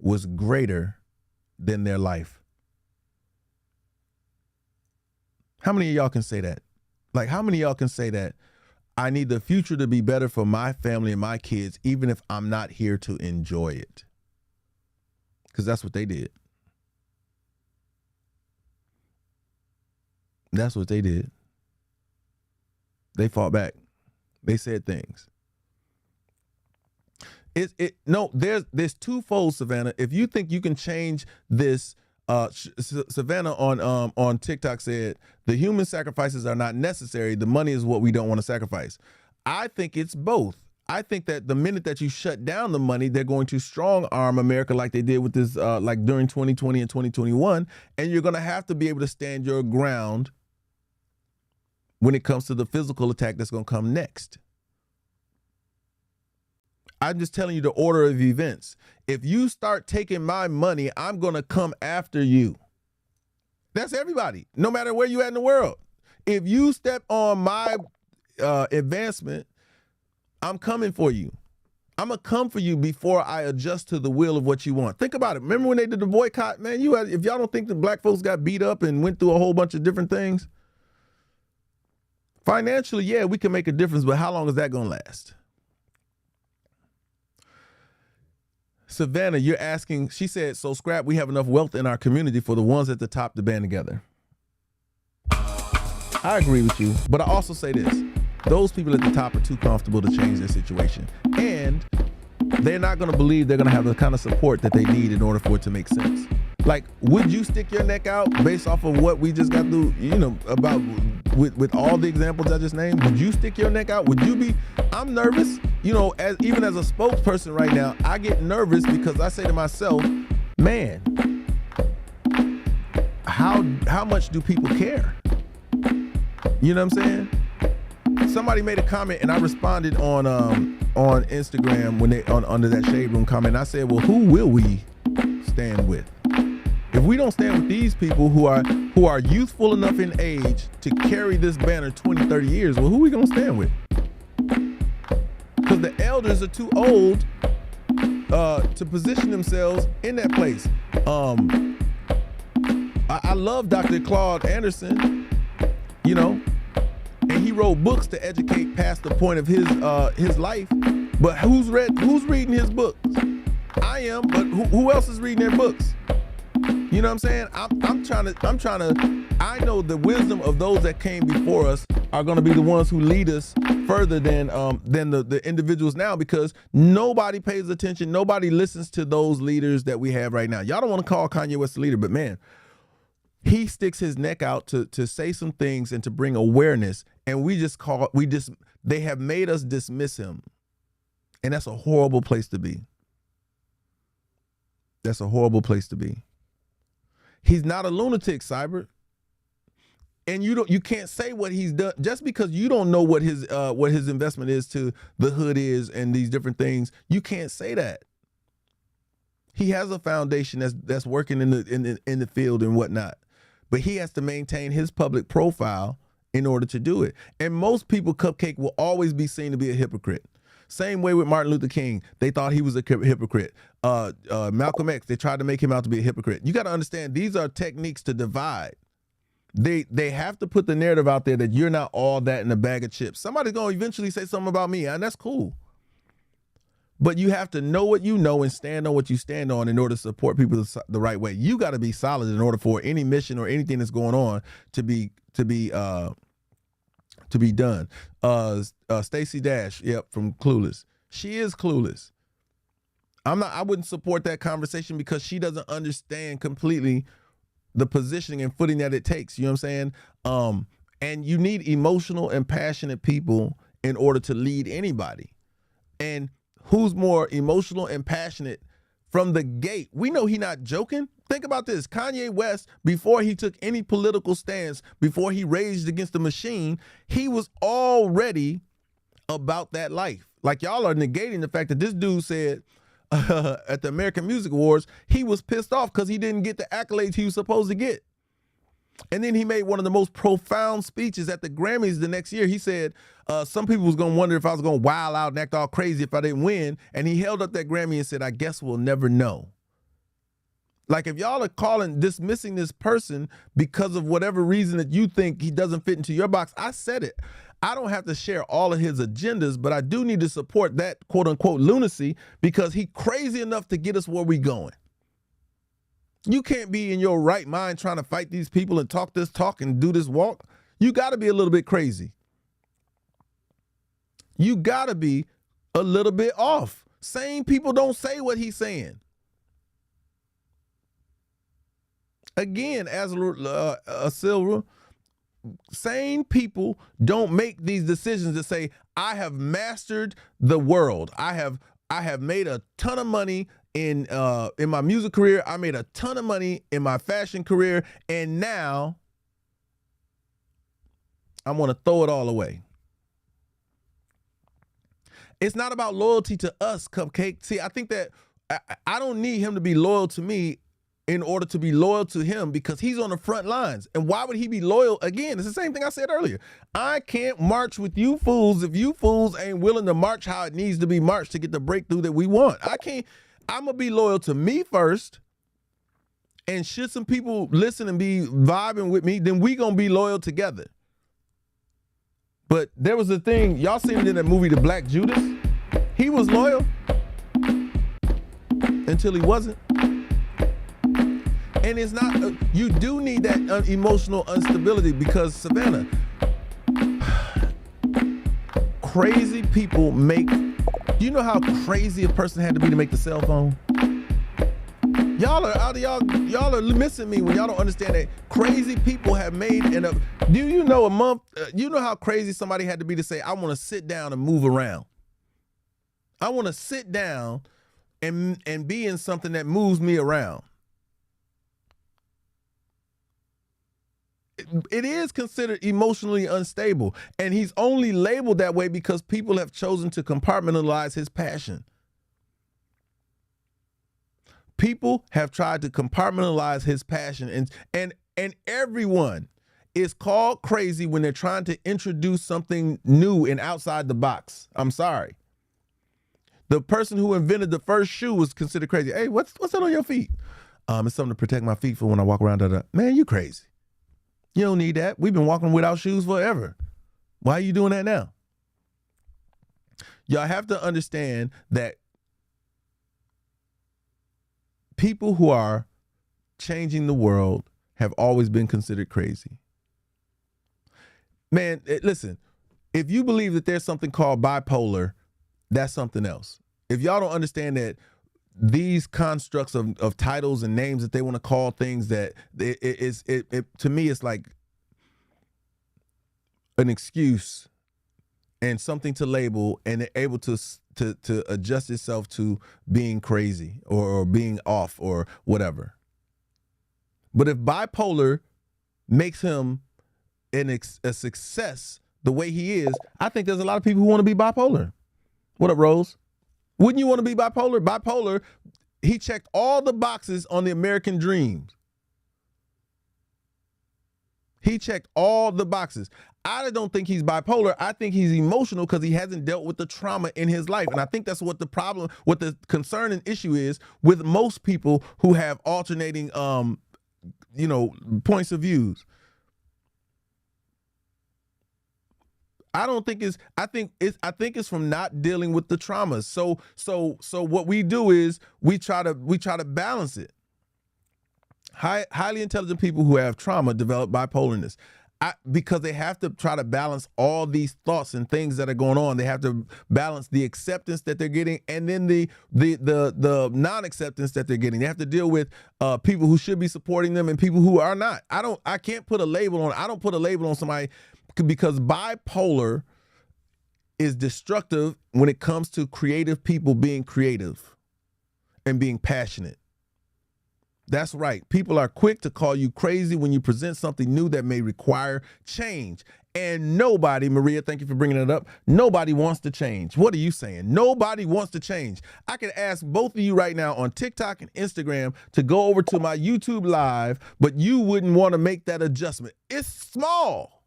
was greater than their life. How many of y'all can say that? Like, how many of y'all can say that I need the future to be better for my family and my kids, even if I'm not here to enjoy it? Because that's what they did. That's what they did. They fought back. They said things. There's twofold, Savannah. If you think you can change this, Savannah on TikTok said the human sacrifices are not necessary. The money is what we don't want to sacrifice. I think it's both. I think that the minute that you shut down the money, they're going to strong arm America like they did with this, like during 2020 and 2021, and you're going to have to be able to stand your ground when it comes to the physical attack that's going to come next. I'm just telling you the order of events. If you start taking my money, I'm going to come after you. That's everybody, no matter where you at in the world. If you step on my advancement, I'm coming for you. I'm going to come for you before I adjust to the will of what you want. Think about it. Remember when they did the boycott, man? If y'all don't think that black folks got beat up and went through a whole bunch of different things, financially, yeah, we can make a difference, but how long is that going to last? Savannah, you're asking, she said, so Scrap, we have enough wealth in our community for the ones at the top to band together. I agree with you, but I also say this. Those people at the top are too comfortable to change their situation. And they're not going to believe they're going to have the kind of support that they need in order for it to make sense. Like, would you stick your neck out based off of what we just got through, about with all the examples I just named? Would you stick your neck out? Would you be? I'm nervous. Even as a spokesperson right now, I get nervous because I say to myself, man, how much do people care? You know what I'm saying? Somebody made a comment and I responded on Instagram when they under that Shade Room comment. I said, well, who will we stand with? If we don't stand with these people who are youthful enough in age to carry this banner 20, 30 years, well, who are we going to stand with? Because the elders are too old to position themselves in that place. I love Dr. Claude Anderson, and he wrote books to educate past the point of his life. But who's reading his books? I am, but who else is reading their books? You know what I'm saying? I'm trying to, I know the wisdom of those that came before us are going to be the ones who lead us further than the individuals now, because nobody pays attention. Nobody listens to those leaders that we have right now. Y'all don't want to call Kanye West a leader, but man, he sticks his neck out to say some things and to bring awareness. And they have made us dismiss him. And that's a horrible place to be. That's a horrible place to be. He's not a lunatic, Cyber. And you can't say what he's done just because you don't know what his investment is to the hood is and these different things. You can't say that. He has a foundation that's working in the field and whatnot, but he has to maintain his public profile in order to do it. And most people, Cupcake, will always be seen to be a hypocrite. Same way with Martin Luther King. They thought he was a hypocrite. Malcolm X, they tried to make him out to be a hypocrite. You got to understand, these are techniques to divide. They have to put the narrative out there that you're not all that in a bag of chips. Somebody's going to eventually say something about me, and that's cool. But you have to know what you know and stand on what you stand on in order to support people the right way. You got to be solid in order for any mission or anything that's going on to be done. Stacey Dash, from Clueless. She is clueless. I wouldn't support that conversation because she doesn't understand completely the positioning and footing that it takes. You know what I'm saying? And you need emotional and passionate people in order to lead anybody. And who's more emotional and passionate from the gate? We know he's not joking. Think about this. Kanye West, before he took any political stance, before he raged against the machine, he was already about that life. Like, y'all are negating the fact that this dude said at the American Music Awards, he was pissed off because he didn't get the accolades he was supposed to get. And then he made one of the most profound speeches at the Grammys the next year. He said, some people was going to wonder if I was going to wild out and act all crazy if I didn't win. And he held up that Grammy and said, I guess we'll never know. Like, if y'all are dismissing this person because of whatever reason that you think he doesn't fit into your box, I said it. I don't have to share all of his agendas, but I do need to support that quote unquote lunacy because he crazy enough to get us where we going. You can't be in your right mind trying to fight these people and talk this talk and do this walk. You got to be a little bit crazy. You got to be a little bit off. Sane people don't say what he's saying. Again, as a Silver, sane people don't make these decisions to say, I have mastered the world. I have made a ton of money in my music career. I made a ton of money in my fashion career, and now I'm going to throw it all away. It's not about loyalty to us, Cupcake. See, I think that I don't need him to be loyal to me. in order to be loyal to him because he's on the front lines. And why would he be loyal? Again, it's the same thing I said earlier. I can't march with you fools if you fools ain't willing to march how it needs to be marched to get the breakthrough that we want. I'm going to be loyal to me first. And should some people listen and be vibing with me, then we going to be loyal together. But there was a thing, y'all seen it in that movie, The Black Judas? He was loyal until he wasn't. And it's not, you do need that emotional instability because, Savannah, crazy people make, you know how crazy a person had to be to make the cell phone? Y'all are missing me when y'all don't understand that crazy people have made, do you know you know how crazy somebody had to be to say, I want to sit down and move around. I want to sit down and be in something that moves me around. It is considered emotionally unstable, and he's only labeled that way because people have chosen to compartmentalize his passion. People have tried to compartmentalize his passion, and everyone is called crazy when they're trying to introduce something new and outside the box. I'm sorry. The person who invented the first shoe was considered crazy. Hey, what's that on your feet? It's something to protect my feet for when I walk around. Man, you crazy. You don't need that. We've been walking without shoes forever. Why are you doing that now? Y'all have to understand that people who are changing the world have always been considered crazy. Man, listen, if you believe that there's something called bipolar, that's something else. If y'all don't understand that these constructs of titles and names that they want to call things, that it to me, it's like an excuse and something to label, and they're able to adjust itself to being crazy or being off or whatever. But if bipolar makes him a success the way he is, I think there's a lot of people who want to be bipolar. What up, Rose? Wouldn't you want to be bipolar? Bipolar, he checked all the boxes on the American dream. He checked all the boxes. I don't think he's bipolar. I think he's emotional because he hasn't dealt with the trauma in his life. And I think that's what the concern and issue is with most people who have alternating, points of views. I think it's from not dealing with the traumas. So what we do is we try to balance it. Highly intelligent people who have trauma develop bipolarness. Because they have to try to balance all these thoughts and things that are going on. They have to balance the acceptance that they're getting and then the non-acceptance that they're getting. They have to deal with people who should be supporting them and people who are not. I can't put a label on. I don't put a label on somebody because bipolar is destructive when it comes to creative people being creative and being passionate. That's right. People are quick to call you crazy when you present something new that may require change. And nobody, Maria, thank you for bringing it up, nobody wants to change. What are you saying? Nobody wants to change. I could ask both of you right now on TikTok and Instagram to go over to my YouTube live, but you wouldn't want to make that adjustment. It's small.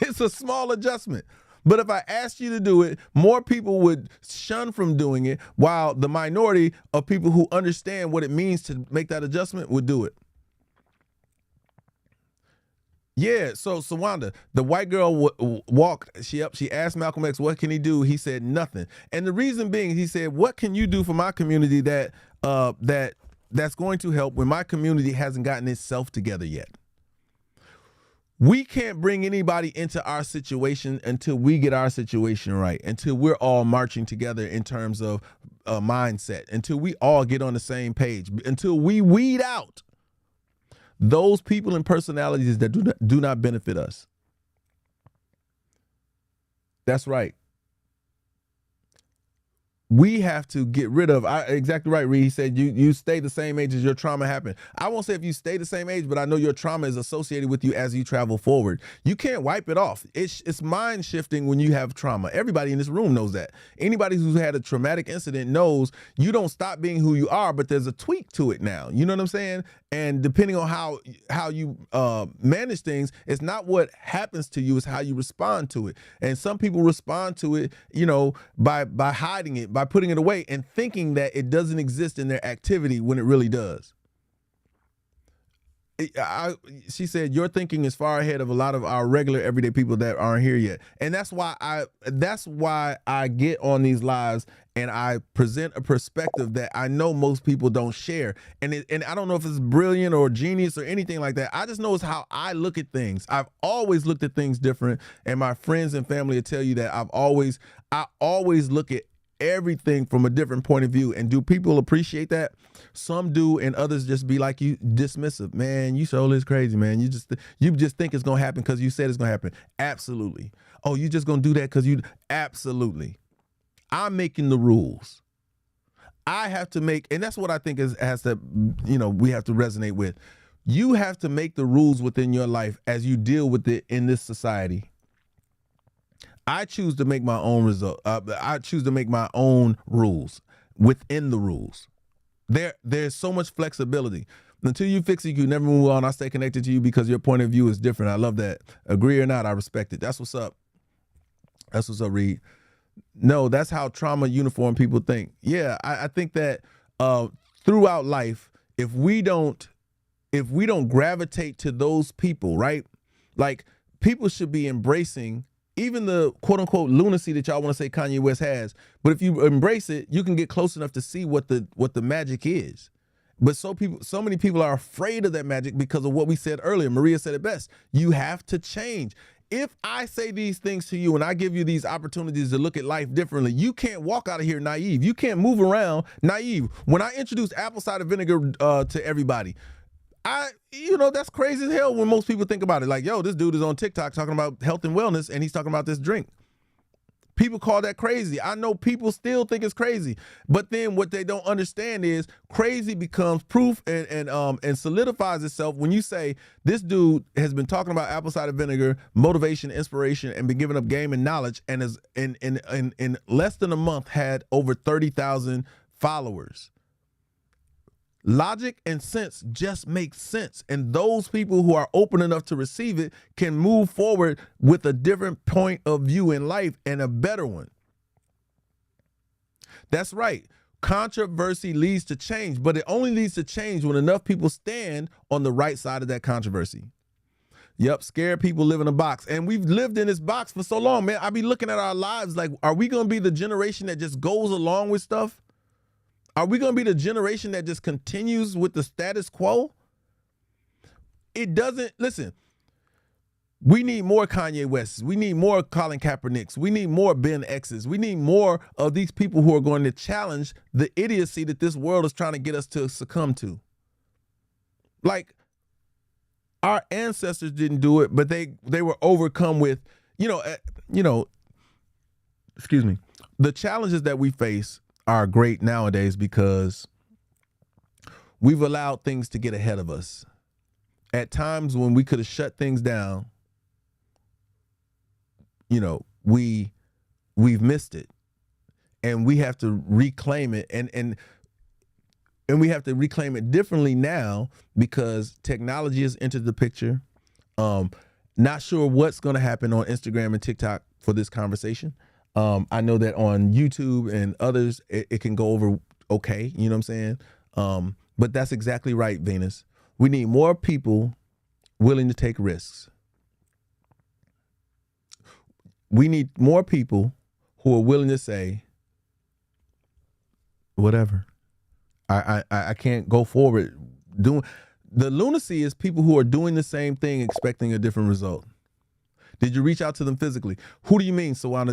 It's a small adjustment. But if I asked you to do it, more people would shun from doing it, while the minority of people who understand what it means to make that adjustment would do it. Yeah, so Wanda, the white girl walked, she asked Malcolm X, what can he do? He said nothing. And the reason being, he said, what can you do for my community that's going to help when my community hasn't gotten itself together yet? We can't bring anybody into our situation until we get our situation right, until we're all marching together in terms of mindset, until we all get on the same page, until we weed out those people and personalities that do not benefit us. That's right. we have to get rid of. Exactly right, Reed. He said you stay the same age as your trauma happened. I won't say if you stay the same age, but I know your trauma is associated with you as you travel forward. You can't wipe it off. It's mind shifting when you have trauma. Everybody in this room knows that. Anybody who's had a traumatic incident knows you don't stop being who you are, but there's a tweak to it now. You know what I'm saying? And depending on how you manage things, it's not what happens to you, it's how you respond to it. And some people respond to it, by hiding it, by putting it away and thinking that it doesn't exist in their activity when it really does. She said your thinking is far ahead of a lot of our regular everyday people that aren't here yet, and that's why I get on these lives and I present a perspective that I know most people don't share, and I don't know if it's brilliant or genius or anything like that. I just know it's how I look at things. I've always looked at things different, and my friends and family will tell you that I always look at everything from a different point of view. And do people appreciate that? Some do, and others just be like you, dismissive. Man, you soul is crazy, man. You just think it's gonna happen because you said it's gonna happen. Absolutely. Oh, you just gonna do that because you? Absolutely. I'm making the rules. I have to make, and that's what I think we have to resonate with. You have to make the rules within your life as you deal with it in this society. I choose to make my own I choose to make my own rules within the rules. There's so much flexibility. Until you fix it, you never move on. I stay connected to you because your point of view is different. I love that. Agree or not, I respect it. That's what's up. That's what's up, Reed. No, that's how trauma uniform people think. Yeah, I think that throughout life, if we don't gravitate to those people, right? Like, people should be embracing even the quote unquote lunacy that y'all want to say Kanye West has. But if you embrace it, you can get close enough to see what the magic is. But so many people are afraid of that magic because of what we said earlier. Maria said it best. You have to change. If I say these things to you and I give you these opportunities to look at life differently, you can't walk out of here naive. You can't move around naive. When I introduced apple cider vinegar to everybody, that's crazy as hell when most people think about it. Like, yo, this dude is on TikTok talking about health and wellness and he's talking about this drink. People call that crazy. I know people still think it's crazy, but then what they don't understand is crazy becomes proof and solidifies itself when you say this dude has been talking about apple cider vinegar, motivation, inspiration, and been giving up game and knowledge, and is in less than a month had over 30,000 followers. Logic and sense just make sense. And those people who are open enough to receive it can move forward with a different point of view in life and a better one. That's right. Controversy leads to change, but it only leads to change when enough people stand on the right side of that controversy. Yep, scared people live in a box. And we've lived in this box for so long, man. I be looking at our lives like, are we going to be the generation that just goes along with stuff? Are we going to be the generation that just continues with the status quo? It doesn't, listen, we need more Kanye Wests. We need more Colin Kaepernicks. We need more Ben X's. We need more of these people who are going to challenge the idiocy that this world is trying to get us to succumb to. Like, our ancestors didn't do it, but they were overcome with, excuse me, the challenges that we face are great nowadays because we've allowed things to get ahead of us. At times when we could have shut things down, we've missed it, and we have to reclaim it, and we have to reclaim it differently now because technology has entered the picture. Not sure what's going to happen on Instagram and TikTok for this conversation. I know that on YouTube and others, it can go over okay, you know what I'm saying? But that's exactly right, Venus. We need more people willing to take risks. We need more people who are willing to say, whatever. I can't go forward. The lunacy is people who are doing the same thing expecting a different result. Did you reach out to them physically? Who do you mean, Sawana?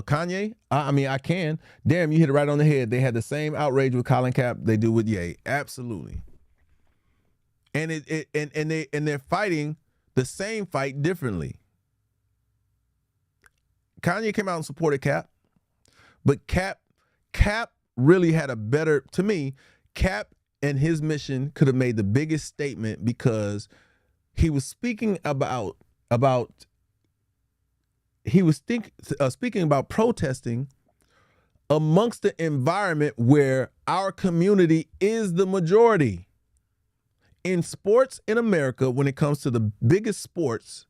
Kanye? I mean, I can. Damn, you hit it right on the head. They had the same outrage with Colin Kaepernick they do with Ye. Absolutely. And they're fighting the same fight differently. Kanye came out and supported Cap, but Cap Cap really had a better, to me, Cap and his mission could have made the biggest statement because he was speaking about speaking about protesting amongst the environment where our community is the majority. In sports in America, when it comes to the biggest sports,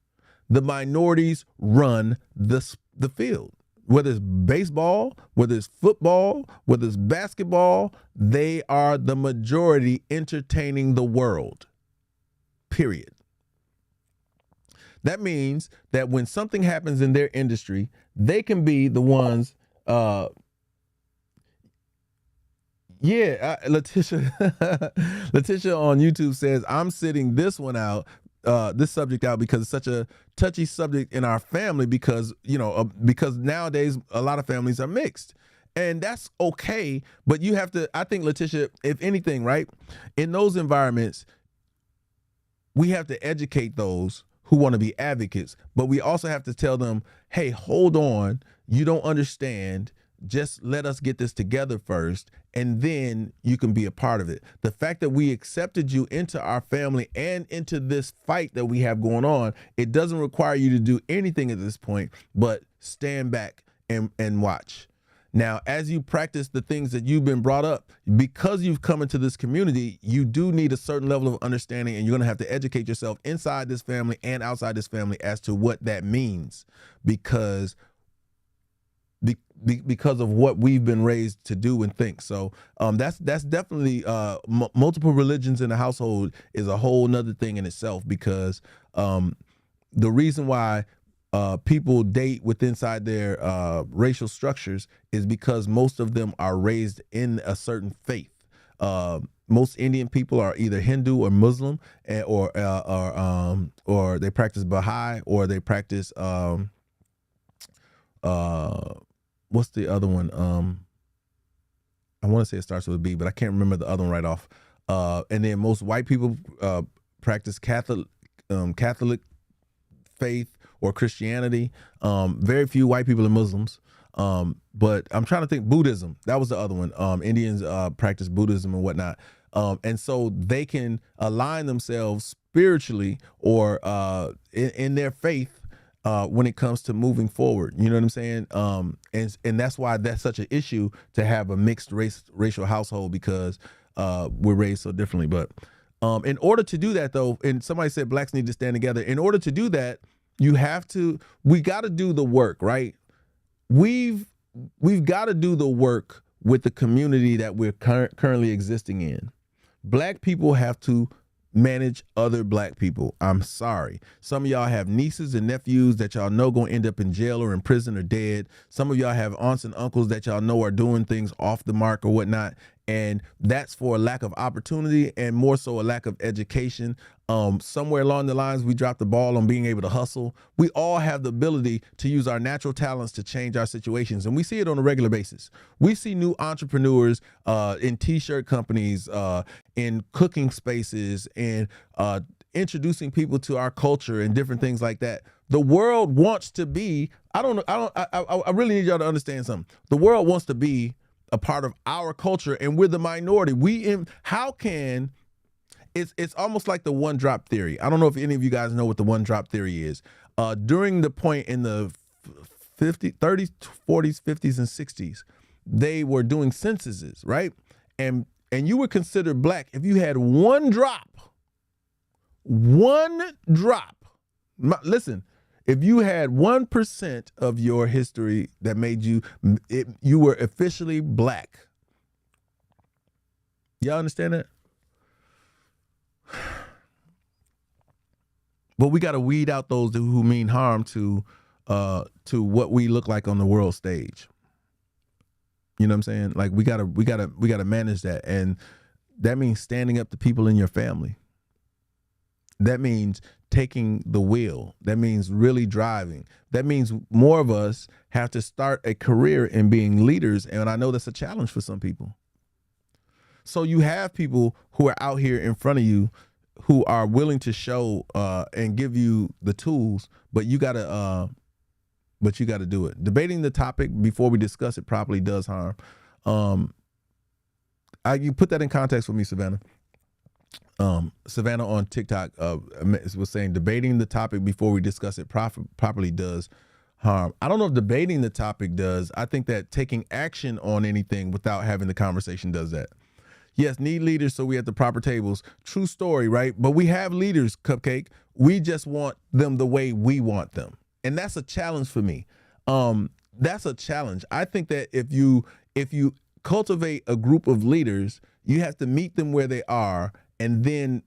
the minorities run the field. Whether it's baseball, whether it's football, whether it's basketball, they are the majority entertaining the world, period. That means that when something happens in their industry, they can be the ones, Letitia on YouTube says, I'm sitting this one out, this subject out because it's such a touchy subject in our family because nowadays a lot of families are mixed. And that's okay, but you have to, I think, Letitia, if anything, right, in those environments, we have to educate those who want to be advocates, but we also have to tell them, hey, hold on, you don't understand. Just let us get this together first, and then you can be a part of it. The fact that we accepted you into our family and into this fight that we have going on, it doesn't require you to do anything at this point, but stand back and watch. Now, as you practice the things that you've been brought up, because you've come into this community, you do need a certain level of understanding, and you're going to have to educate yourself inside this family and outside this family as to what that means, because of what we've been raised to do and think. So that's definitely multiple religions in the household is a whole nother thing in itself, because the reason why people date inside their racial structures is because most of them are raised in a certain faith. Most Indian people are either Hindu or Muslim, or they practice Baha'i, or they practice what's the other one? I want to say it starts with a B, but I can't remember the other one right off. And then most white people practice Catholic faith or Christianity. Very few white people are Muslims. But I'm trying to think, Buddhism. That was the other one. Indians practice Buddhism and whatnot. And so they can align themselves spiritually or in their faith when it comes to moving forward. You know what I'm saying? And that's why that's such an issue to have a mixed racial household, because we're raised so differently. But in order to do that, though, and somebody said blacks need to stand together. In order to do that, we got to do the work, right? We've got to do the work with the community that we're currently existing in. Black people have to manage other black people. I'm sorry. Some of y'all have nieces and nephews that y'all know gonna end up in jail or in prison or dead. Some of y'all have aunts and uncles that y'all know are doing things off the mark or whatnot. And that's for a lack of opportunity and more so a lack of education. Somewhere along the lines, we dropped the ball on being able to hustle. We all have the ability to use our natural talents to change our situations. And we see it on a regular basis. We see new entrepreneurs in t-shirt companies, in cooking spaces, and introducing people to our culture and different things like that. The world wants to be, I really need y'all to understand something. The world wants to be a part of our culture, and we're the minority. It's almost like the one drop theory. I don't know if any of you guys know what the one drop theory is. During the point in the 30s, 40s, 50s, and 60s, they were doing censuses, right? And you were considered black if you had one drop. Listen, if you had 1% of your history that made you were officially black. Y'all understand that? But we got to weed out those who mean harm to what we look like on the world stage. You know what I'm saying? Like we gotta manage that, and that means standing up to people in your family. That means taking the wheel. That means really driving. That means more of us have to start a career in being leaders, and I know that's a challenge for some people. So you have people who are out here in front of you who are willing to show and give you the tools, but you gotta do it. Debating the topic before we discuss it properly does harm. You put that in context for me, Savannah. Savannah on TikTok was saying debating the topic before we discuss it properly does harm. I don't know if debating the topic does. I think that taking action on anything without having the conversation does that. Yes, need leaders so we at the proper tables. True story, right? But we have leaders, Cupcake. We just want them the way we want them. And that's a challenge for me. That's a challenge. I think that if you cultivate a group of leaders, you have to meet them where they are and then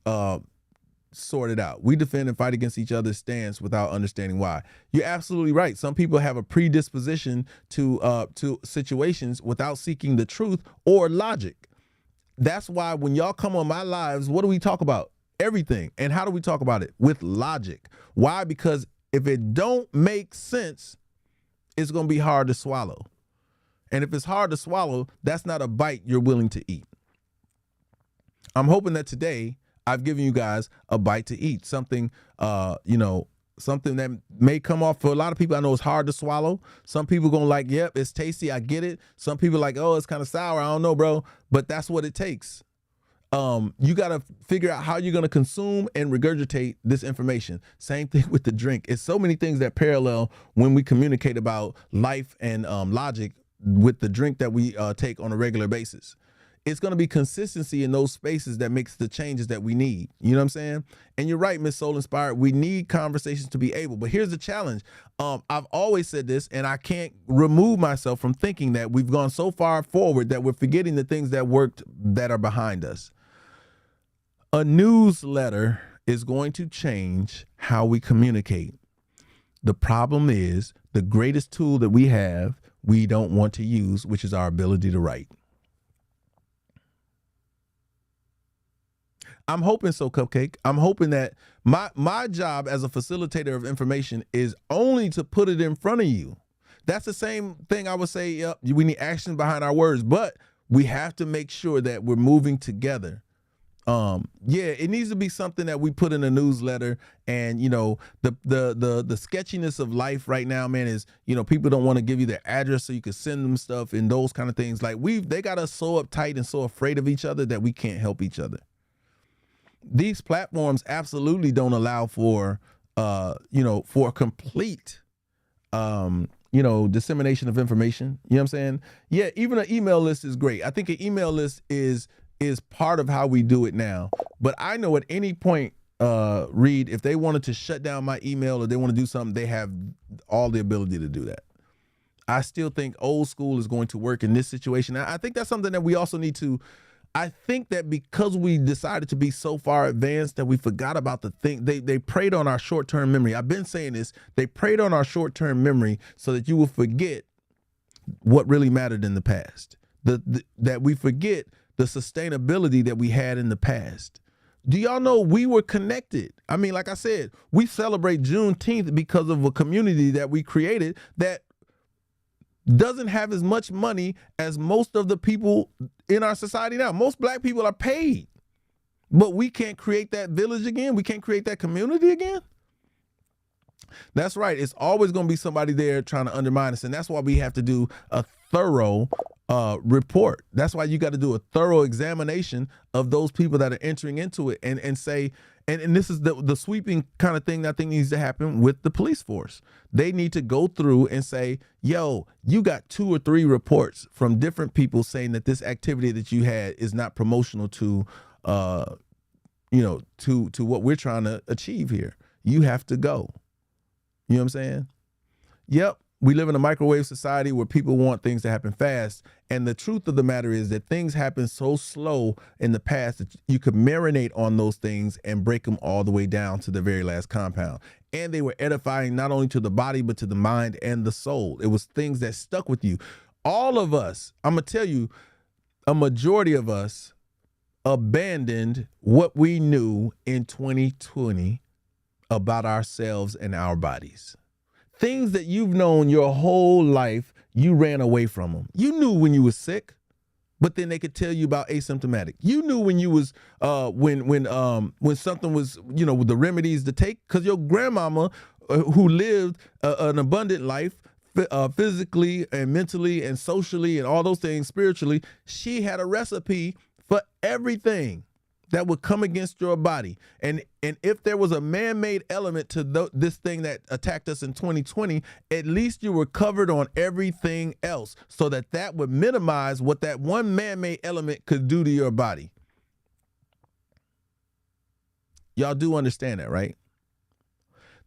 sort it out. We defend and fight against each other's stance without understanding why. You're absolutely right. Some people have a predisposition to situations without seeking the truth or logic. That's why when y'all come on my lives, what do we talk about? Everything. And how do we talk about it? With logic. Why? Because if it don't make sense, it's going to be hard to swallow. And if it's hard to swallow, that's not a bite you're willing to eat. I'm hoping that today I've given you guys a bite to eat. Something, something that may come off for a lot of people. I know it's hard to swallow. Some people going like, yep, it's tasty. I get it. Some people like, oh, it's kind of sour. I don't know, bro. But that's what it takes. You got to figure out how you're going to consume and regurgitate this information. Same thing with the drink. It's so many things that parallel when we communicate about life and logic with the drink that we take on a regular basis. It's going to be consistency in those spaces that makes the changes that we need. You know what I'm saying? And you're right, Miss Soul Inspired. We need conversations to be able. But here's the challenge. I've always said this, and I can't remove myself from thinking that we've gone so far forward that we're forgetting the things that worked that are behind us. A newsletter is going to change how we communicate. The problem is the greatest tool that we have, we don't want to use, which is our ability to write. I'm hoping so, Cupcake. I'm hoping that my job as a facilitator of information is only to put it in front of you. That's the same thing I would say, yep, we need action behind our words, but we have to make sure that we're moving together. It needs to be something that we put in a newsletter. And the sketchiness of life right now, man, is people don't want to give you their address so you can send them stuff and those kind of things. Like they got us so uptight and so afraid of each other that we can't help each other. These platforms absolutely don't allow for complete dissemination of information. You know what I'm saying? Yeah, even an email list is great. I think an email list is part of how we do it now. But I know at any point, Reed, if they wanted to shut down my email or they want to do something, they have all the ability to do that. I still think old school is going to work in this situation. I think that's something that we also need to, I think that because we decided to be so far advanced that we forgot about the thing, they preyed on our short-term memory. I've been saying this, they preyed on our short-term memory so that you will forget what really mattered in the past. That we forget the sustainability that we had in the past. Do y'all know we were connected? I mean, like I said, we celebrate Juneteenth because of a community that we created that doesn't have as much money as most of the people in our society now. Most black people are paid, but we can't create that village again. We can't create that community again. That's right. It's always going to be somebody there trying to undermine us. And that's why we have to do a thorough report. That's why you got to do a thorough examination of those people that are entering into it and say, and this is the sweeping kind of thing that I think needs to happen with the police force. They need to go through and say, yo, you got 2 or 3 reports from different people saying that this activity that you had is not promotional to what we're trying to achieve here. You have to go. You know what I'm saying? Yep. We live in a microwave society where people want things to happen fast. And the truth of the matter is that things happen so slow in the past that you could marinate on those things and break them all the way down to the very last compound. And they were edifying not only to the body, but to the mind and the soul. It was things that stuck with you. All of us, I'm going to tell you, a majority of us abandoned what we knew in 2020 about ourselves and our bodies. Things that you've known your whole life, you ran away from them. You knew when you were sick, but then they could tell you about asymptomatic. You knew when you was when something was, with the remedies to take, because your grandmama who lived an abundant life physically and mentally and socially and all those things, spiritually. She had a recipe for everything that would come against your body. And if there was a man-made element to this thing that attacked us in 2020, at least you were covered on everything else, so that would minimize what that one man-made element could do to your body. Y'all do understand that, right?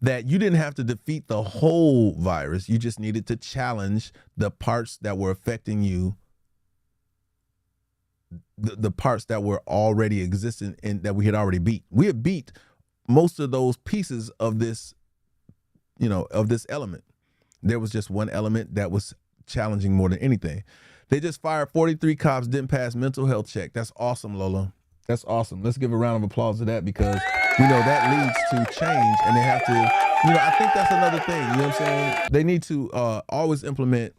That you didn't have to defeat the whole virus. You just needed to challenge the parts that were affecting you, the parts that were already existing and that we had already beat. We had beat most of those pieces of this, of this element. There was just one element that was challenging more than anything. They just fired 43 cops, didn't pass mental health check. That's awesome, Lola. That's awesome. Let's give a round of applause to that, because that leads to change, and they have to, I think that's another thing, you know what I'm saying? They need to always implement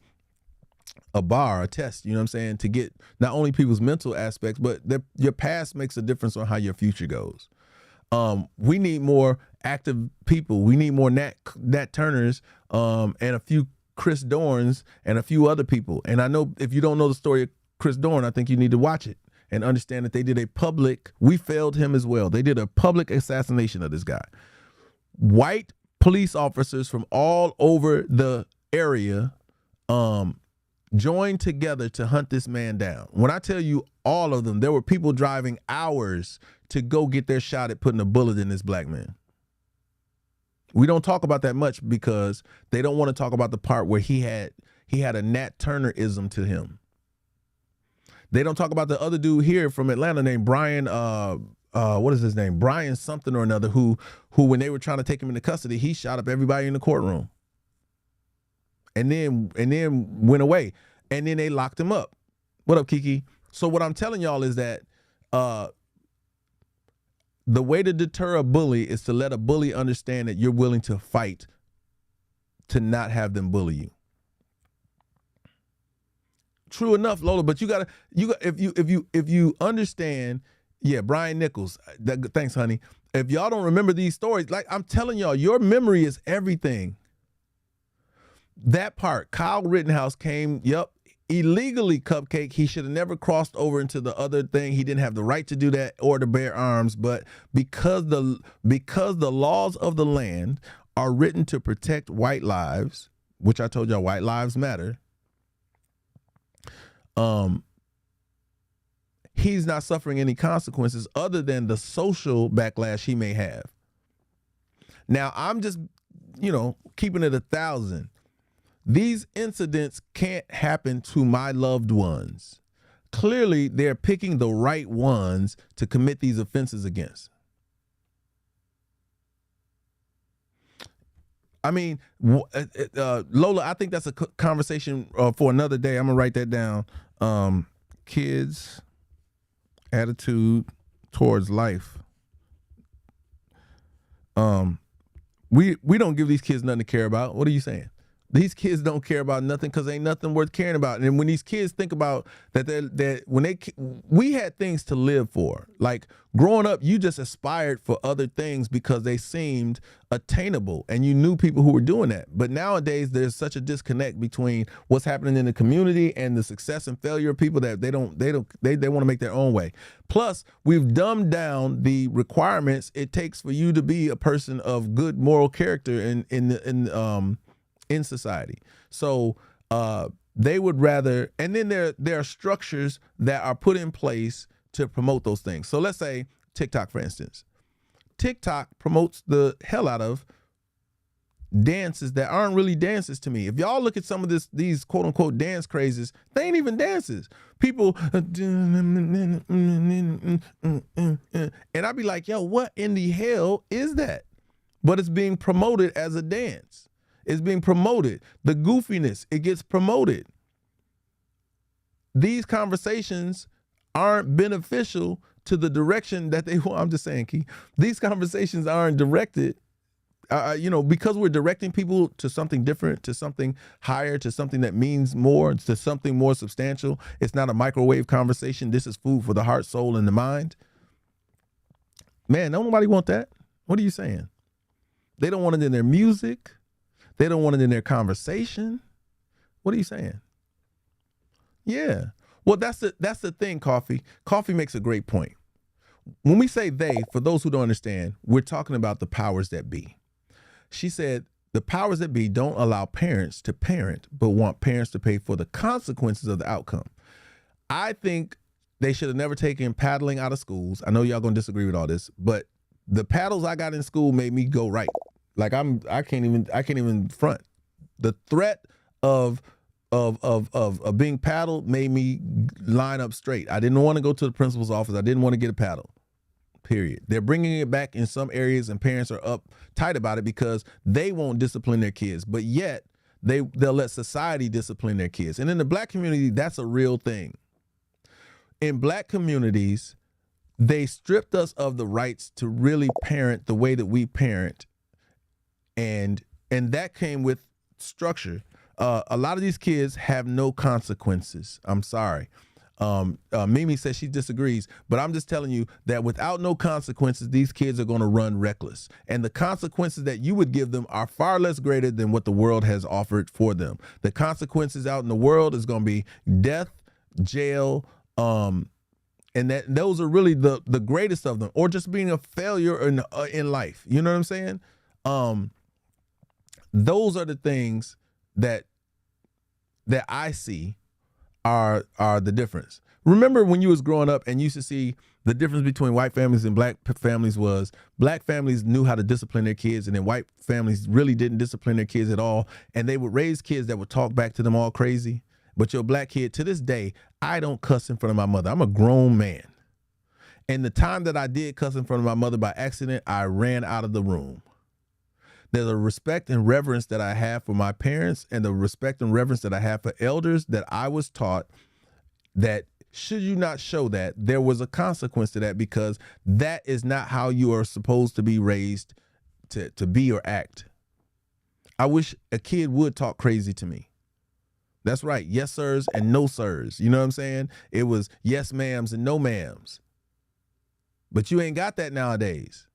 a bar, a test, to get not only people's mental aspects, but your past makes a difference on how your future goes. We need more active people. We need more Nat Turners and a few Chris Dorans and a few other people. And I know if you don't know the story of Chris Doran, I think you need to watch it and understand that they did we failed him as well. They did a public assassination of this guy. White police officers from all over the area joined together to hunt this man down. When I tell you all of them, there were people driving hours to go get their shot at putting a bullet in this black man. We don't talk about that much because they don't want to talk about the part where he had a Nat Turner-ism to him. They don't talk about the other dude here from Atlanta named Brian, what is his name? Brian something or another, who when they were trying to take him into custody, he shot up everybody in the courtroom. And then went away. And then they locked him up. What up, Kiki? So what I'm telling y'all is that the way to deter a bully is to let a bully understand that you're willing to fight to not have them bully you. True enough, Lola, but if you understand, yeah, Brian Nichols. Thanks, honey. If y'all don't remember these stories, like I'm telling y'all, your memory is everything. That part, Kyle Rittenhouse came, illegally, Cupcake. He should have never crossed over into the other thing. He didn't have the right to do that or to bear arms, but because the laws of the land are written to protect white lives, which I told y'all white lives matter, he's not suffering any consequences other than the social backlash he may have. Now, I'm just, keeping it 1,000. These incidents can't happen to my loved ones. Clearly, they're picking the right ones to commit these offenses against. I mean, Lola, I think that's a conversation for another day. I'm going to write that down. Kids' attitude towards life. We don't give these kids nothing to care about. What are you saying? These kids don't care about nothing because ain't nothing worth caring about. And when these kids think about we had things to live for. Like growing up, you just aspired for other things because they seemed attainable and you knew people who were doing that. But nowadays, there's such a disconnect between what's happening in the community and the success and failure of people that they want to make their own way. Plus, we've dumbed down the requirements it takes for you to be a person of good moral character in society. So they would rather, and then there are structures that are put in place to promote those things. So let's say TikTok, for instance. TikTok promotes the hell out of dances that aren't really dances to me. If y'all look at some of these quote unquote dance crazes, they ain't even dances. People, and I'd be like, yo, what in the hell is that? But it's being promoted as a dance. It's being promoted. The goofiness, it gets promoted. These conversations aren't beneficial to the direction that they want. I'm just saying, Key. These conversations aren't directed, because we're directing people to something different, to something higher, to something that means more, to something more substantial. It's not a microwave conversation. This is food for the heart, soul, and the mind. Man, nobody want that. What are you saying? They don't want it in their music. They don't want it in their conversation. What are you saying? Yeah. Well, that's the thing, Coffee. Coffee makes a great point. When we say they, for those who don't understand, we're talking about the powers that be. She said the powers that be don't allow parents to parent, but want parents to pay for the consequences of the outcome. I think they should have never taken paddling out of schools. I know y'all gonna disagree with all this, but the paddles I got in school made me go right. Like I can't even front. The threat of being paddled made me line up straight. I didn't want to go to the principal's office. I didn't want to get a paddle. Period. They're bringing it back in some areas, and parents are uptight about it because they won't discipline their kids, but yet they'll let society discipline their kids. And in the black community, that's a real thing. In black communities, they stripped us of the rights to really parent the way that we parent, and that came with structure. A lot of these kids have no consequences. I'm sorry. Mimi says she disagrees, but I'm just telling you that without no consequences, these kids are going to run reckless. And the consequences that you would give them are far less greater than what the world has offered for them. The consequences out in the world is going to be death, jail, and those are really the greatest of them, or just being a failure in life. You know what I'm saying? Those are the things that I see are the difference. Remember when you was growing up and you used to see the difference between white families and black families was black families knew how to discipline their kids, and then white families really didn't discipline their kids at all, and they would raise kids that would talk back to them all crazy. But your black kid, to this day, I don't cuss in front of my mother. I'm a grown man. And the time that I did cuss in front of my mother by accident, I ran out of the room. There's a respect and reverence that I have for my parents, and the respect and reverence that I have for elders that I was taught that should you not show that, there was a consequence to that, because that is not how you are supposed to be raised to be or act. I wish a kid would talk crazy to me. That's right. Yes, sirs and no, sirs. You know what I'm saying? It was yes, ma'ams and no, ma'ams. But you ain't got that nowadays.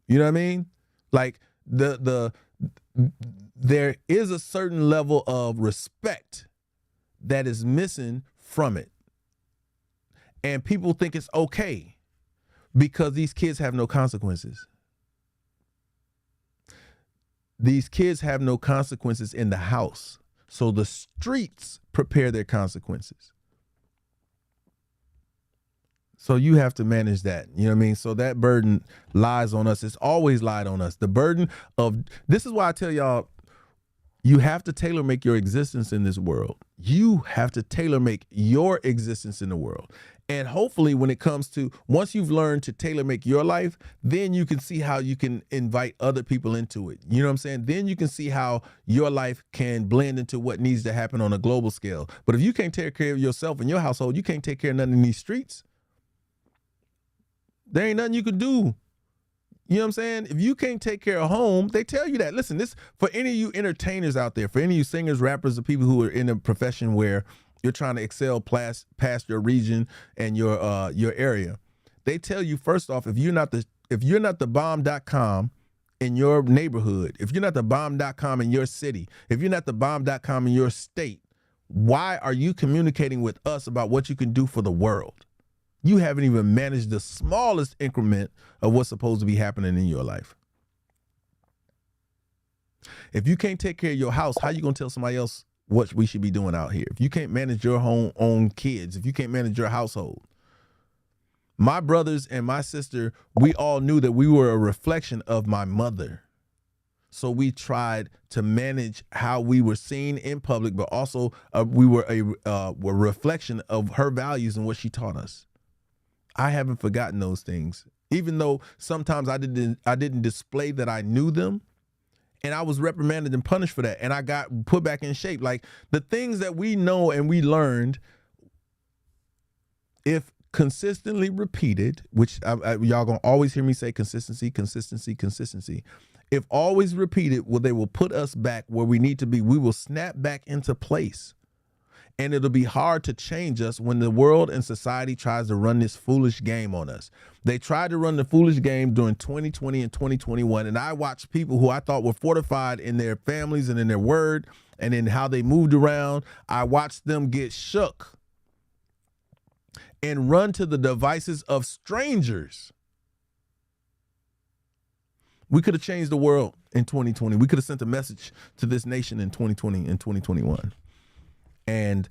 You know what I mean? Like there is a certain level of respect that is missing from it. And people think it's okay because these kids have no consequences. These kids have no consequences in the house. So the streets prepare their consequences. So you have to manage that. You know what I mean? So that burden lies on us. It's always lied on us. The burden of, this is why I tell y'all, you have to tailor make your existence in this world. You have to tailor make your existence in the world. And hopefully when it comes to, once you've learned to tailor make your life, then you can see how you can invite other people into it. You know what I'm saying? Then you can see how your life can blend into what needs to happen on a global scale. But if you can't take care of yourself and your household, you can't take care of nothing in these streets. There ain't nothing you can do. You know what I'm saying? If you can't take care of home, they tell you that. Listen, this for any of you entertainers out there, for any of you singers, rappers, or people who are in a profession where you're trying to excel past your region and your area, they tell you first off, if you're not the bomb.com in your neighborhood, if you're not the bomb.com in your city, if you're not the bomb.com in your state, why are you communicating with us about what you can do for the world? You haven't even managed the smallest increment of what's supposed to be happening in your life. If you can't take care of your house, how you gonna tell somebody else what we should be doing out here? If you can't manage your own kids, if you can't manage your household. My brothers and my sister, we all knew that we were a reflection of my mother. So we tried to manage how we were seen in public, but also we were a reflection of her values and what she taught us. I haven't forgotten those things, even though sometimes I didn't display that I knew them, and I was reprimanded and punished for that, and I got put back in shape. Like the things that we know and we learned, if consistently repeated, which y'all gonna always hear me say consistency, consistency, consistency. If always repeated, well, they will put us back where we need to be. We will snap back into place. And it'll be hard to change us when the world and society tries to run this foolish game on us. They tried to run the foolish game during 2020 and 2021. And I watched people who I thought were fortified in their families and in their word and in how they moved around. I watched them get shook and run to the devices of strangers. We could have changed the world in 2020. We could have sent a message to this nation in 2020 and 2021. And,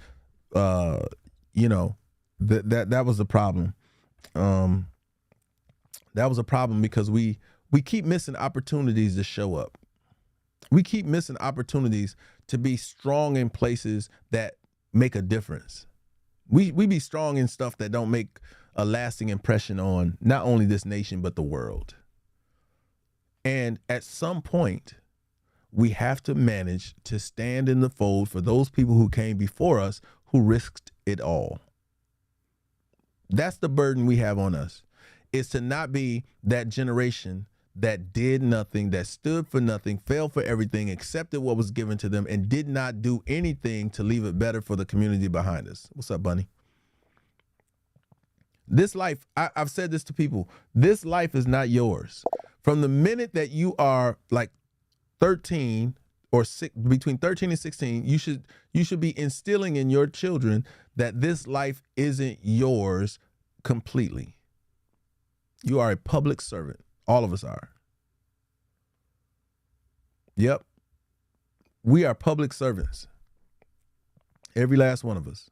you know, that was the problem. That was a problem because we keep missing opportunities to show up. We keep missing opportunities to be strong in places that make a difference. We be strong in stuff that don't make a lasting impression on not only this nation, but the world. And at some point, we have to manage to stand in the fold for those people who came before us who risked it all. That's the burden we have on us, is to not be that generation that did nothing, that stood for nothing, fell for everything, accepted what was given to them, and did not do anything to leave it better for the community behind us. What's up, Bunny? This life, I've said this to people, this life is not yours. From the minute that you are like 13 or between 13 and 16, you should be instilling in your children that this life isn't yours completely. You are a public servant. All of us are. Yep. We are public servants. Every last one of us.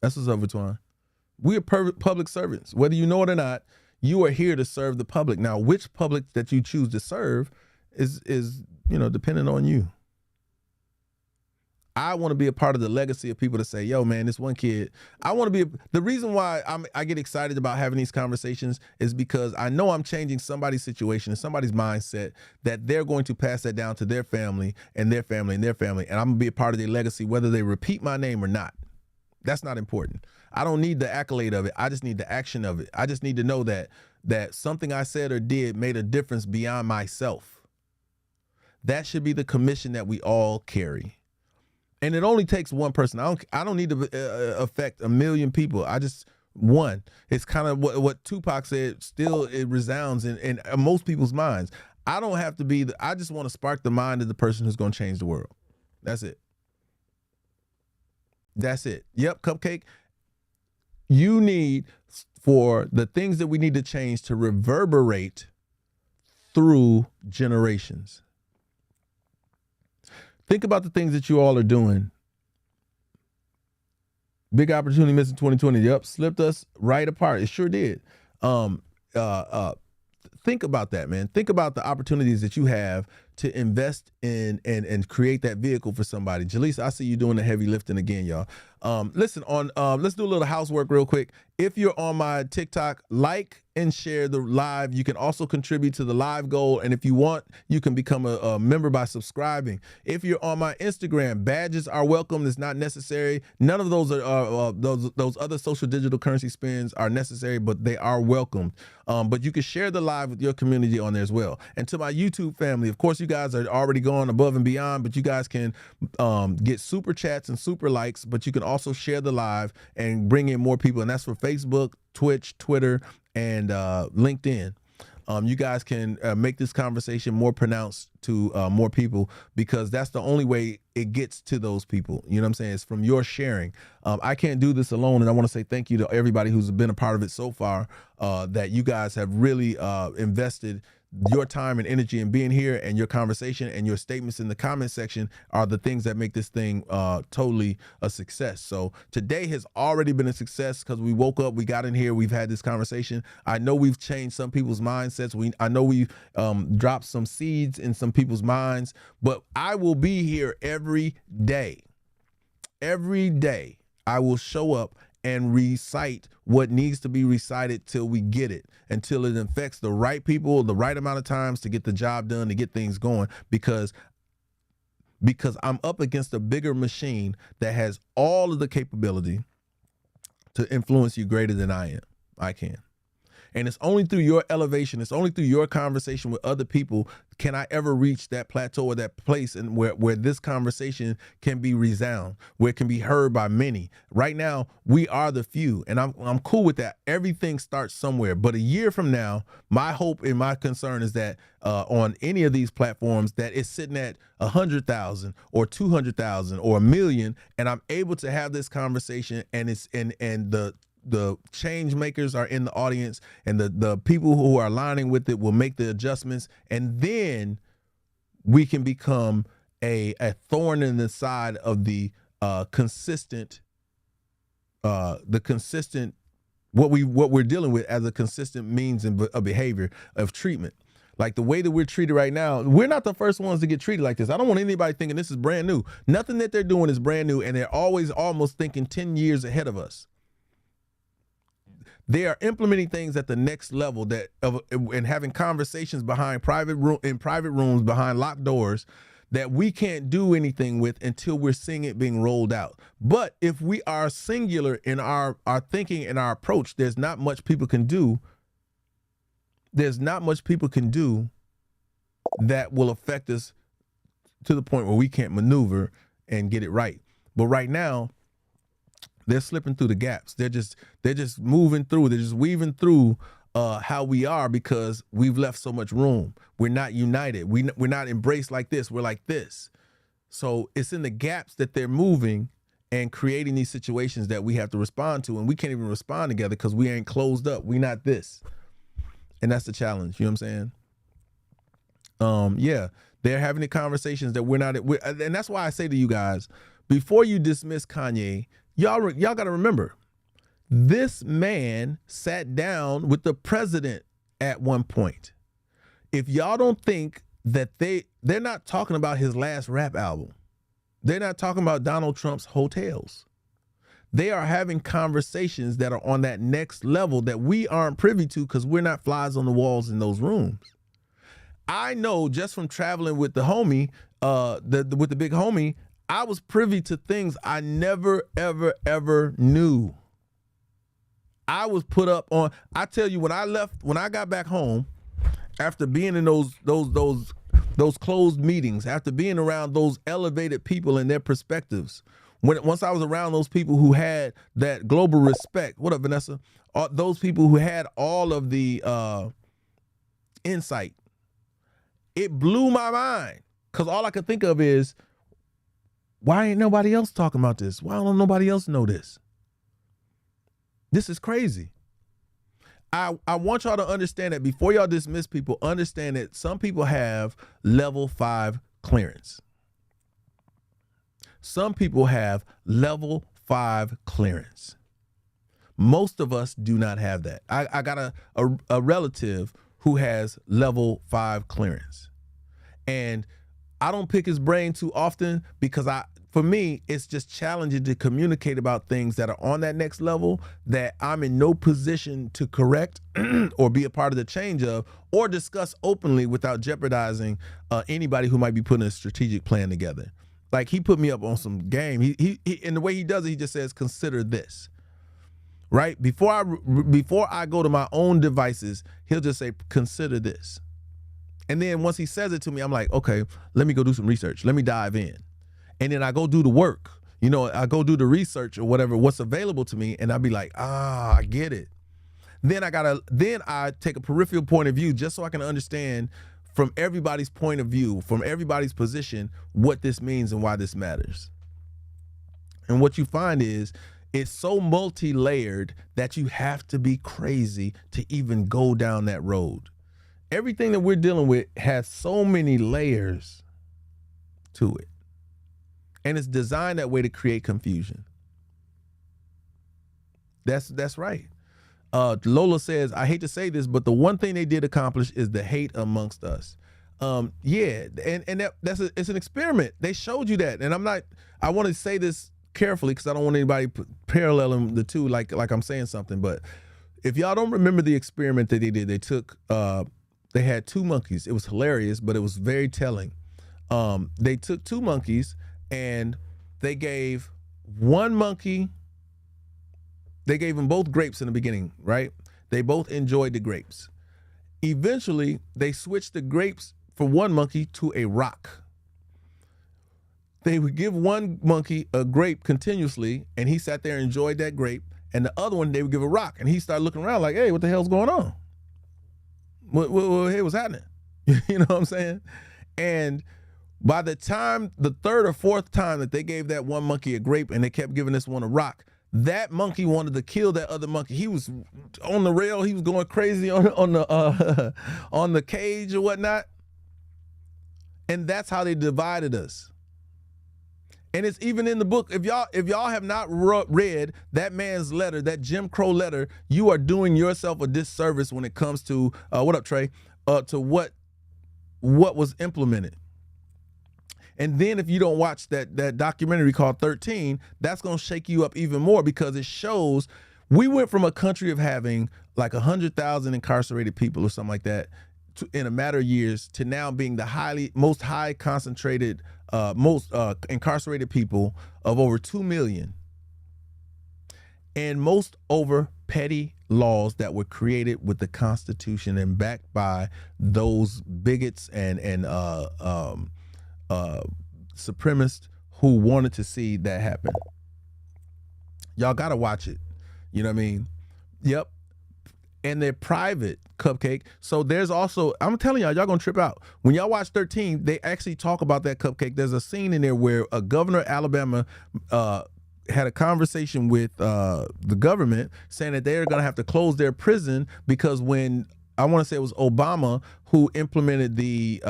That's what's up, Vitwan. We are public servants. Whether you know it or not, you are here to serve the public. Now, which public that you choose to serve is dependent on you. I want to be a part of the legacy of people to say, yo, man, this one kid, I want to be, the reason why I get excited about having these conversations is because I know I'm changing somebody's situation and somebody's mindset that they're going to pass that down to their family and their family and their family. And I'm going to be a part of their legacy, whether they repeat my name or not. That's not important. I don't need the accolade of it. I just need the action of it. I just need to know that something I said or did made a difference beyond myself. That should be the commission that we all carry. And it only takes one person. I don't need to affect a million people. I just one. It's kind of what Tupac said. Still, it resounds in most people's minds. I don't have to be. I just want to spark the mind of the person who's going to change the world. That's it. That's it. Yep, Cupcake. You need for the things that we need to change to reverberate through generations. Think about the things that you all are doing. Big opportunity missing 2020. Yep, slipped us right apart. It sure did. Think about that, man. Think about the opportunities that you have to invest in and create that vehicle for somebody. Jaleesa, I see you doing the heavy lifting again, y'all. Listen, let's do a little housework real quick. If you're on my TikTok, like and share the live. You can also contribute to the live goal. And if you want, you can become a member by subscribing. If you're on my Instagram, badges are welcome. It's not necessary. None of those are those other social digital currency spins are necessary, but they are welcomed. But you can share the live with your community on there as well. And to my YouTube family, of course, you guys are already going above and beyond, but you guys can get super chats and super likes, but you can also share the live and bring in more people. And that's for Facebook, Twitch, Twitter, and LinkedIn. You guys can make this conversation more pronounced to more people, because that's the only way it gets to those people. You know what I'm saying? It's from your sharing. I can't do this alone, and I want to say thank you to everybody who's been a part of it so far, that you guys have really invested your time and energy in being here, and your conversation and your statements in the comment section are the things that make this thing totally a success. So today has already been a success because we woke up, we got in here, we've had this conversation. I know we've changed some people's mindsets. I know we've dropped some seeds in some people's minds, but I will be here every day. Every day I will show up and recite what needs to be recited till we get it, until it affects the right people, the right amount of times to get the job done, to get things going, because I'm up against a bigger machine that has all of the capability to influence you greater than I can. And it's only through your elevation, it's only through your conversation with other people can I ever reach that plateau or that place and where this conversation can be resound, where it can be heard by many. Right now, we are the few, and I'm cool with that. Everything starts somewhere. But a year from now, my hope and my concern is that on any of these platforms that it's sitting at 100,000 or 200,000 or 1 million, and I'm able to have this conversation, and it's and the change makers are in the audience, and the people who are aligning with it will make the adjustments, and then we can become a thorn in the side of the consistent what we're dealing with as a consistent means of behavior of treatment. Like the way that we're treated right now, we're not the first ones to get treated like this. I don't want anybody thinking this is brand new. Nothing that they're doing is brand new, and they're always almost thinking 10 years ahead of us. They are implementing things at the next level and having conversations behind private rooms behind locked doors that we can't do anything with until we're seeing it being rolled out. But if we are singular in our thinking and our approach, there's not much people can do. There's not much people can do that will affect us to the point where we can't maneuver and get it right. But right now, they're slipping through the gaps. They're just moving through. They're just weaving through how we are because we've left so much room. We're not united. We're not embraced like this. We're like this. So it's in the gaps that they're moving and creating these situations that we have to respond to, and we can't even respond together because we ain't closed up. We not this. And that's the challenge. You know what I'm saying? Yeah, they're having the conversations that we're not, and that's why I say to you guys, before you dismiss Kanye, y'all got to remember, this man sat down with the president at one point. If y'all don't think that they're not talking about his last rap album, they're not talking about Donald Trump's hotels. They are having conversations that are on that next level that we aren't privy to because we're not flies on the walls in those rooms. I know just from traveling with the homie, with the big homie, I was privy to things I never, ever, ever knew. I was put up on, I tell you, when I got back home, after being in those closed meetings, after being around those elevated people and their perspectives, once I was around those people who had that global respect, what up, Vanessa? Those people who had all of the insight, it blew my mind because all I could think of is, why ain't nobody else talking about this? Why don't nobody else know this? This is crazy. I want y'all to understand that before y'all dismiss people, understand that some people have level 5 clearance. Some people have level 5 clearance. Most of us do not have that. I got a relative who has level 5 clearance. And I don't pick his brain too often because for me, it's just challenging to communicate about things that are on that next level that I'm in no position to correct or be a part of the change of or discuss openly without jeopardizing anybody who might be putting a strategic plan together. Like, he put me up on some game. He and the way he does it, he just says, consider this. Right? Before I go to my own devices, he'll just say, consider this. And then once he says it to me, I'm like, okay, let me go do some research. Let me dive in. And then I go do the work. You know, I go do the research or whatever, what's available to me. And I'll be like, I get it. Then I take a peripheral point of view just so I can understand from everybody's point of view, from everybody's position, what this means and why this matters. And what you find is it's so multi-layered that you have to be crazy to even go down that road. Everything that we're dealing with has so many layers to it. And it's designed that way to create confusion. That's right. Lola says, I hate to say this, but the one thing they did accomplish is the hate amongst us. Yeah, and it's an experiment. They showed you that. And I want to say this carefully because I don't want anybody paralleling the two like I'm saying something. But if y'all don't remember the experiment that they did, they took, they had 2 monkeys. It was hilarious, but it was very telling. They took 2 monkeys and they gave one monkey, they gave them both grapes in the beginning, right? They both enjoyed the grapes. Eventually, they switched the grapes from one monkey to a rock. They would give one monkey a grape continuously, and he sat there and enjoyed that grape. And the other one, they would give a rock, and he started looking around like, hey, what the hell's going on? Hey, what's happening? You know what I'm saying? And by the time, the third or fourth time that they gave that one monkey a grape and they kept giving this one a rock, that monkey wanted to kill that other monkey. He was on the rail. He was going crazy on the on the cage or whatnot. And that's how they divided us. And it's even in the book. If y'all have not read that man's letter, that Jim Crow letter, you are doing yourself a disservice when it comes to what up, Trey? To what was implemented. And then if you don't watch that documentary called 13, that's going to shake you up even more, because it shows we went from a country of having like 100,000 incarcerated people or something like that in a matter of years to now being the most high concentrated, most incarcerated people of over 2 million. And most over petty laws that were created with the Constitution and backed by those bigots and supremacists who wanted to see that happen. Y'all gotta watch it. You know what I mean? Yep. And they're private, Cupcake. So there's also, I'm telling y'all gonna trip out. When y'all watch 13, they actually talk about that, Cupcake. There's a scene in there where a governor of Alabama had a conversation with the government saying that they're gonna have to close their prison because when, I want to say it was Obama who implemented the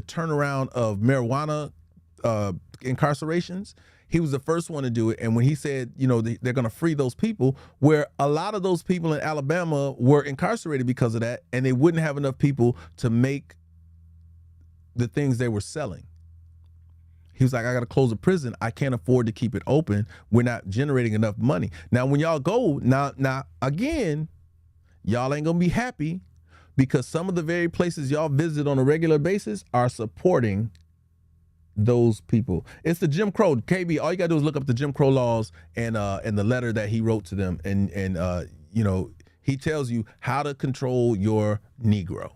turnaround of marijuana incarcerations. He was the first one to do it. And when he said, you know, they're going to free those people, where a lot of those people in Alabama were incarcerated because of that, and they wouldn't have enough people to make the things they were selling. He was like, I got to close a prison. I can't afford to keep it open. We're not generating enough money. Now, when y'all go, now again, y'all ain't going to be happy, because some of the very places y'all visit on a regular basis are supporting those people. It's the Jim Crow. KB, all you gotta do is look up the Jim Crow laws and the letter that he wrote to them, and you know, he tells you how to control your Negro.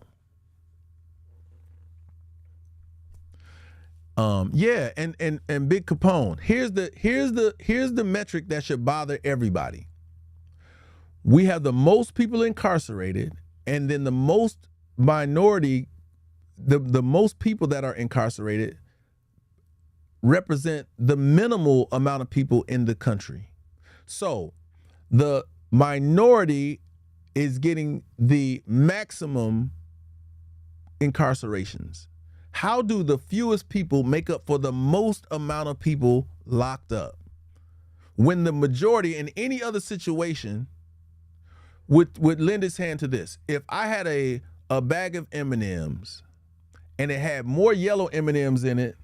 Yeah, and Big Capone. Here's the metric that should bother everybody. We have the most people incarcerated, and then the most minority, the most people that are incarcerated represent the minimal amount of people in the country. So the minority is getting the maximum incarcerations. How do the fewest people make up for the most amount of people locked up, when the majority in any other situation would lend its hand to this? If I had a bag of M&Ms and it had more yellow M&Ms in it,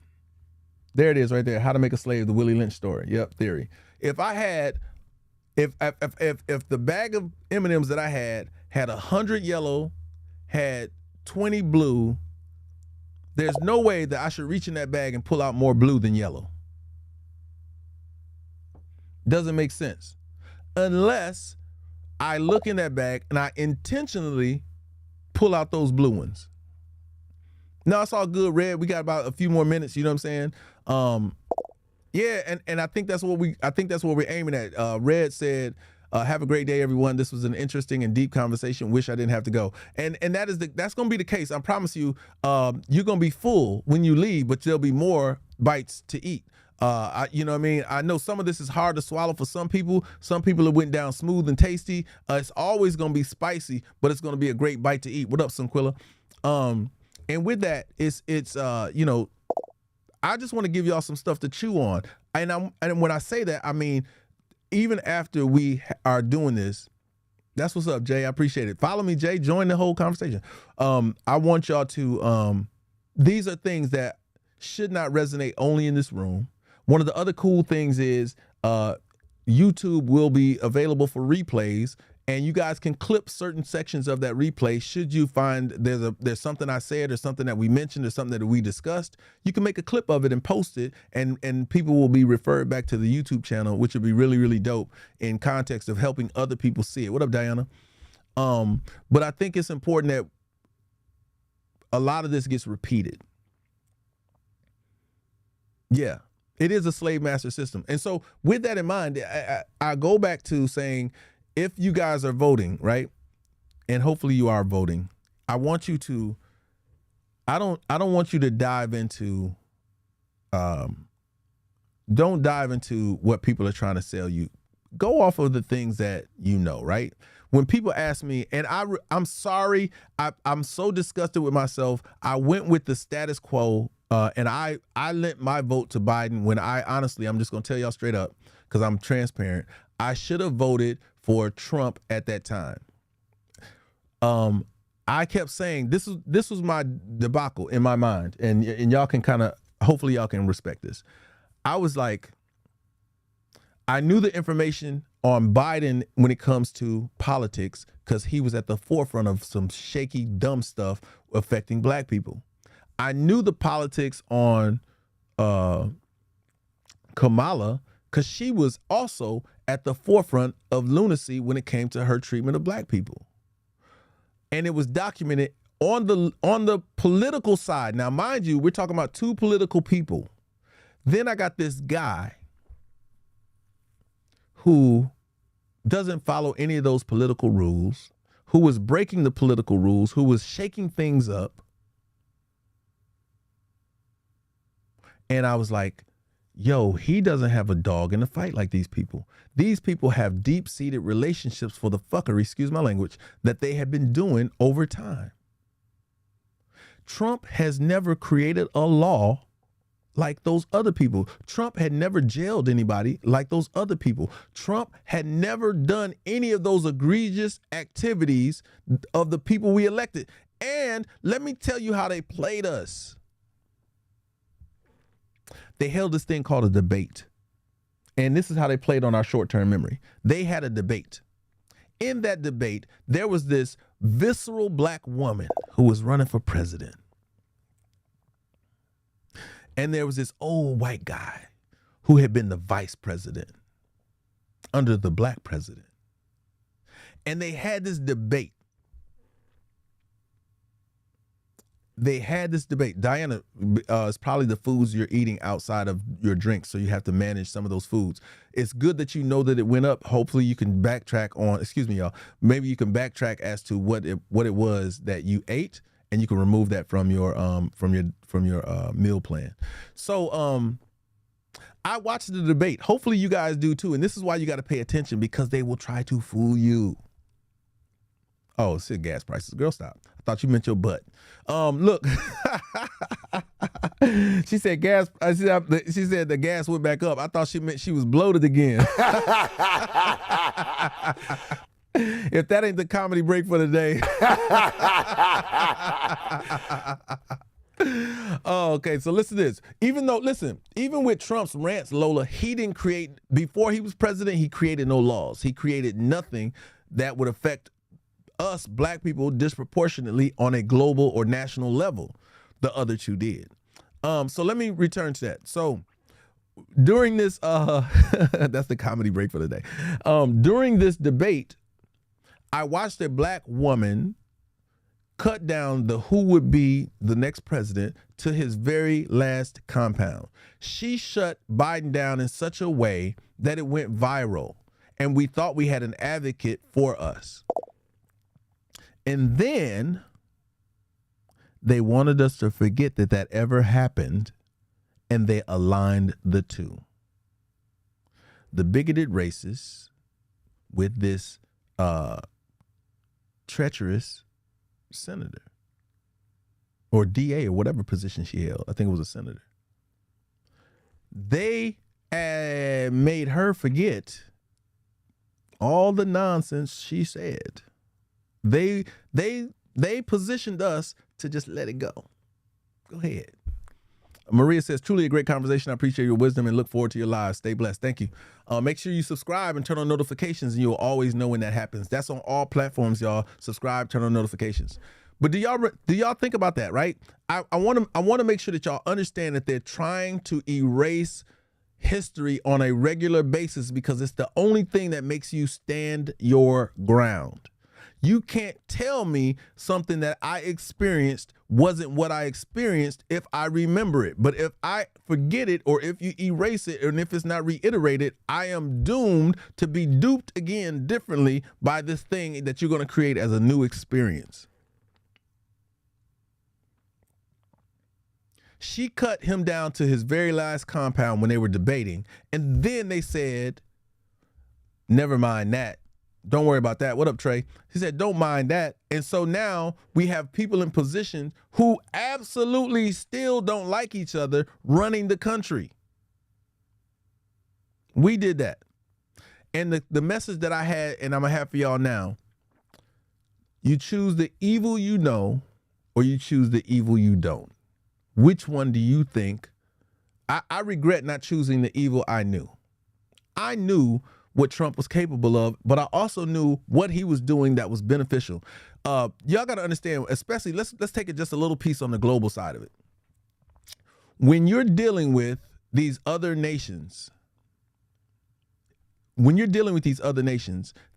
there it is right there. How to Make a Slave, the Willie Lynch story. Yep, theory. If the bag of M&Ms that I had 100 yellow, had 20 blue, there's no way that I should reach in that bag and pull out more blue than yellow. Doesn't make sense. Unless I look in that bag and I intentionally pull out those blue ones. No, it's all good, Red. We got about a few more minutes, you know what I'm saying? Yeah, and I think that's what we're aiming at. Red said, have a great day, everyone. This was an interesting and deep conversation. Wish I didn't have to go. And that's gonna be the case. I promise you, you're gonna be full when you leave, but there'll be more bites to eat. You know what I mean? I know some of this is hard to swallow for some people. Some people it went down smooth and tasty. It's always gonna be spicy, but it's gonna be a great bite to eat. What up, Sunquilla? And with that, it's you know, I just want to give y'all some stuff to chew on. And when I say that, I mean, even after we are doing this, that's what's up, Jay. I appreciate it. Follow me, Jay. Join the whole conversation. I want y'all to, these are things that should not resonate only in this room. One of the other cool things is YouTube will be available for replays, and you guys can clip certain sections of that replay. Should you find there's something I said or something that we mentioned or something that we discussed, you can make a clip of it and post it, and people will be referred back to the YouTube channel, which would be really, really dope in context of helping other people see it. What up, Diana? But I think it's important that a lot of this gets repeated. Yeah, it is a slave master system. And so with that in mind, I go back to saying, if you guys are voting, right, and hopefully you are voting, I want you to, I don't want you to dive into, don't dive into what people are trying to sell you. Go off of the things that you know, right? When people ask me, and I'm sorry, I'm so disgusted with myself. I went with the status quo, and I lent my vote to Biden when honestly, I'm just gonna tell y'all straight up, because I'm transparent. I should have voted for Trump at that time. I kept saying this was my debacle in my mind, and y'all can kind of, hopefully y'all can respect this. I was like, I knew the information on Biden when it comes to politics because he was at the forefront of some shaky, dumb stuff affecting black people. I knew the politics on Kamala because she was also at the forefront of lunacy when it came to her treatment of black people. And it was documented on the political side. Now, mind you, we're talking about two political people. Then I got this guy who doesn't follow any of those political rules, who was breaking the political rules, who was shaking things up. And I was like, yo, he doesn't have a dog in the fight like these people. These people have deep-seated relationships for the fuckery, excuse my language, that they have been doing over time. Trump has never created a law like those other people. Trump had never jailed anybody like those other people. Trump had never done any of those egregious activities of the people we elected. And let me tell you how they played us. They held this thing called a debate. And this is how they played on our short-term memory. They had a debate. In that debate, there was this visceral black woman who was running for president. And there was this old white guy who had been the vice president under the black president. And they had this debate. Diana, it's probably the foods you're eating outside of your drinks, so you have to manage some of those foods. It's good that you know that it went up. Hopefully you can backtrack on, excuse me, y'all. Maybe you can backtrack as to what it was that you ate, and you can remove that from your meal plan. So I watched the debate. Hopefully you guys do too. And this is why you got to pay attention, because they will try to fool you. Oh, it said gas prices. Girl, stop. I thought you meant your butt. Look, she said gas. She said the gas went back up. I thought she meant she was bloated again. If that ain't the comedy break for the day. Oh, okay, so listen to this. Even with Trump's rants, Lola, he didn't create, before he was president, he created no laws. He created nothing that would affect us black people disproportionately on a global or national level. The other two did. So let me return to that. So during this, that's the comedy break for the day. During this debate, I watched a black woman cut down who would be the next president to his very last compound. She shut Biden down in such a way that it went viral, and we thought we had an advocate for us. And then they wanted us to forget that ever happened, and they aligned the two. The bigoted racists with this treacherous senator or DA or whatever position she held. I think it was a senator. They made her forget all the nonsense she said. They positioned us to just let it go. Go ahead. Maria says, truly a great conversation. I appreciate your wisdom and look forward to your lives. Stay blessed. Thank you. Make sure you subscribe and turn on notifications, and you'll always know when that happens. That's on all platforms, y'all. Subscribe, turn on notifications. But do y'all think about that, right? I want to make sure that y'all understand that they're trying to erase history on a regular basis because it's the only thing that makes you stand your ground. You can't tell me something that I experienced wasn't what I experienced if I remember it. But if I forget it, or if you erase it, and if it's not reiterated, I am doomed to be duped again differently by this thing that you're going to create as a new experience. She cut him down to his very last compound when they were debating. And then they said, never mind that. Don't worry about that. What up, Trey? He said, don't mind that. And so now we have people in positions who absolutely still don't like each other running the country. We did that. And the message that I had, and I'm going to have for y'all now, you choose the evil you know, or you choose the evil you don't. Which one do you think? I regret not choosing the evil I knew. I knew what Trump was capable of, but I also knew what he was doing that was beneficial. Y'all got to understand, especially, let's take it just a little piece on the global side of it. When you're dealing with these other nations,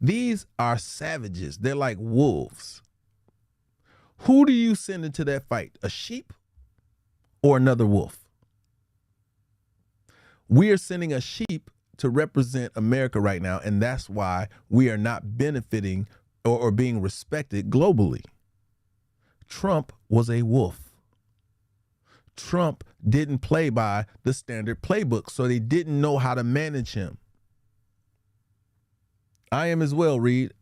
these are savages. They're like wolves. Who do you send into that fight? A sheep or another wolf? We are sending a sheep to represent America right now, and that's why we are not benefiting or being respected globally. Trump was a wolf. Trump didn't play by the standard playbook, so they didn't know how to manage him. I am as well, Reed.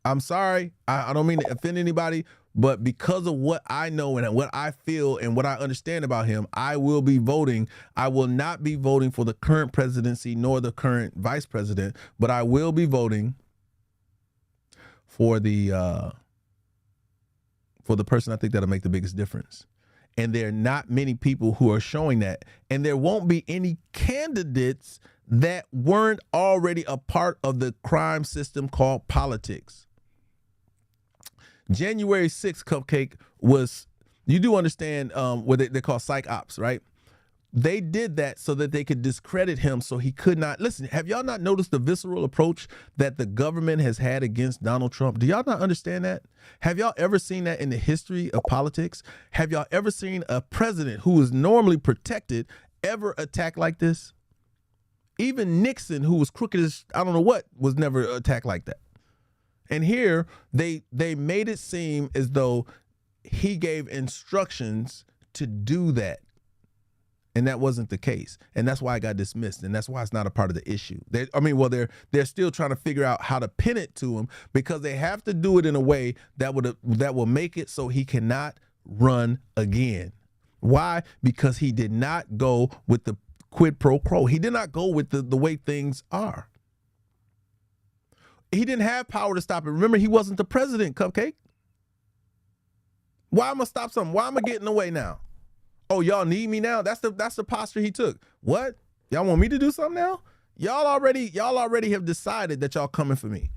I'm sorry. I don't mean to offend anybody, but because of what I know and what I feel and what I understand about him, I will be voting. I will not be voting for the current presidency nor the current vice president, but I will be voting for the person I think that'll make the biggest difference. And there are not many people who are showing that. And there won't be any candidates that weren't already a part of the crime system called politics. January 6th, Cupcake, was, you do understand what they call psych ops, right? They did that so that they could discredit him so he could not. Listen, have y'all not noticed the visceral approach that the government has had against Donald Trump? Do y'all not understand that? Have y'all ever seen that in the history of politics? Have y'all ever seen a president who is normally protected ever attacked like this? Even Nixon, who was crooked as I don't know what, was never attacked like that. And here they made it seem as though he gave instructions to do that. And that wasn't the case. And that's why I got dismissed. And that's why it's not a part of the issue. They're still trying to figure out how to pin it to him, because they have to do it in a way that will make it so he cannot run again. Why? Because he did not go with the quid pro quo. He did not go with the way things are. He didn't have power to stop it. Remember, he wasn't the president, Cupcake. Why am I gonna stop something? Why am I getting away now? Oh, y'all need me now? That's the posture he took. What? Y'all want me to do something now? Y'all already have decided that y'all coming for me.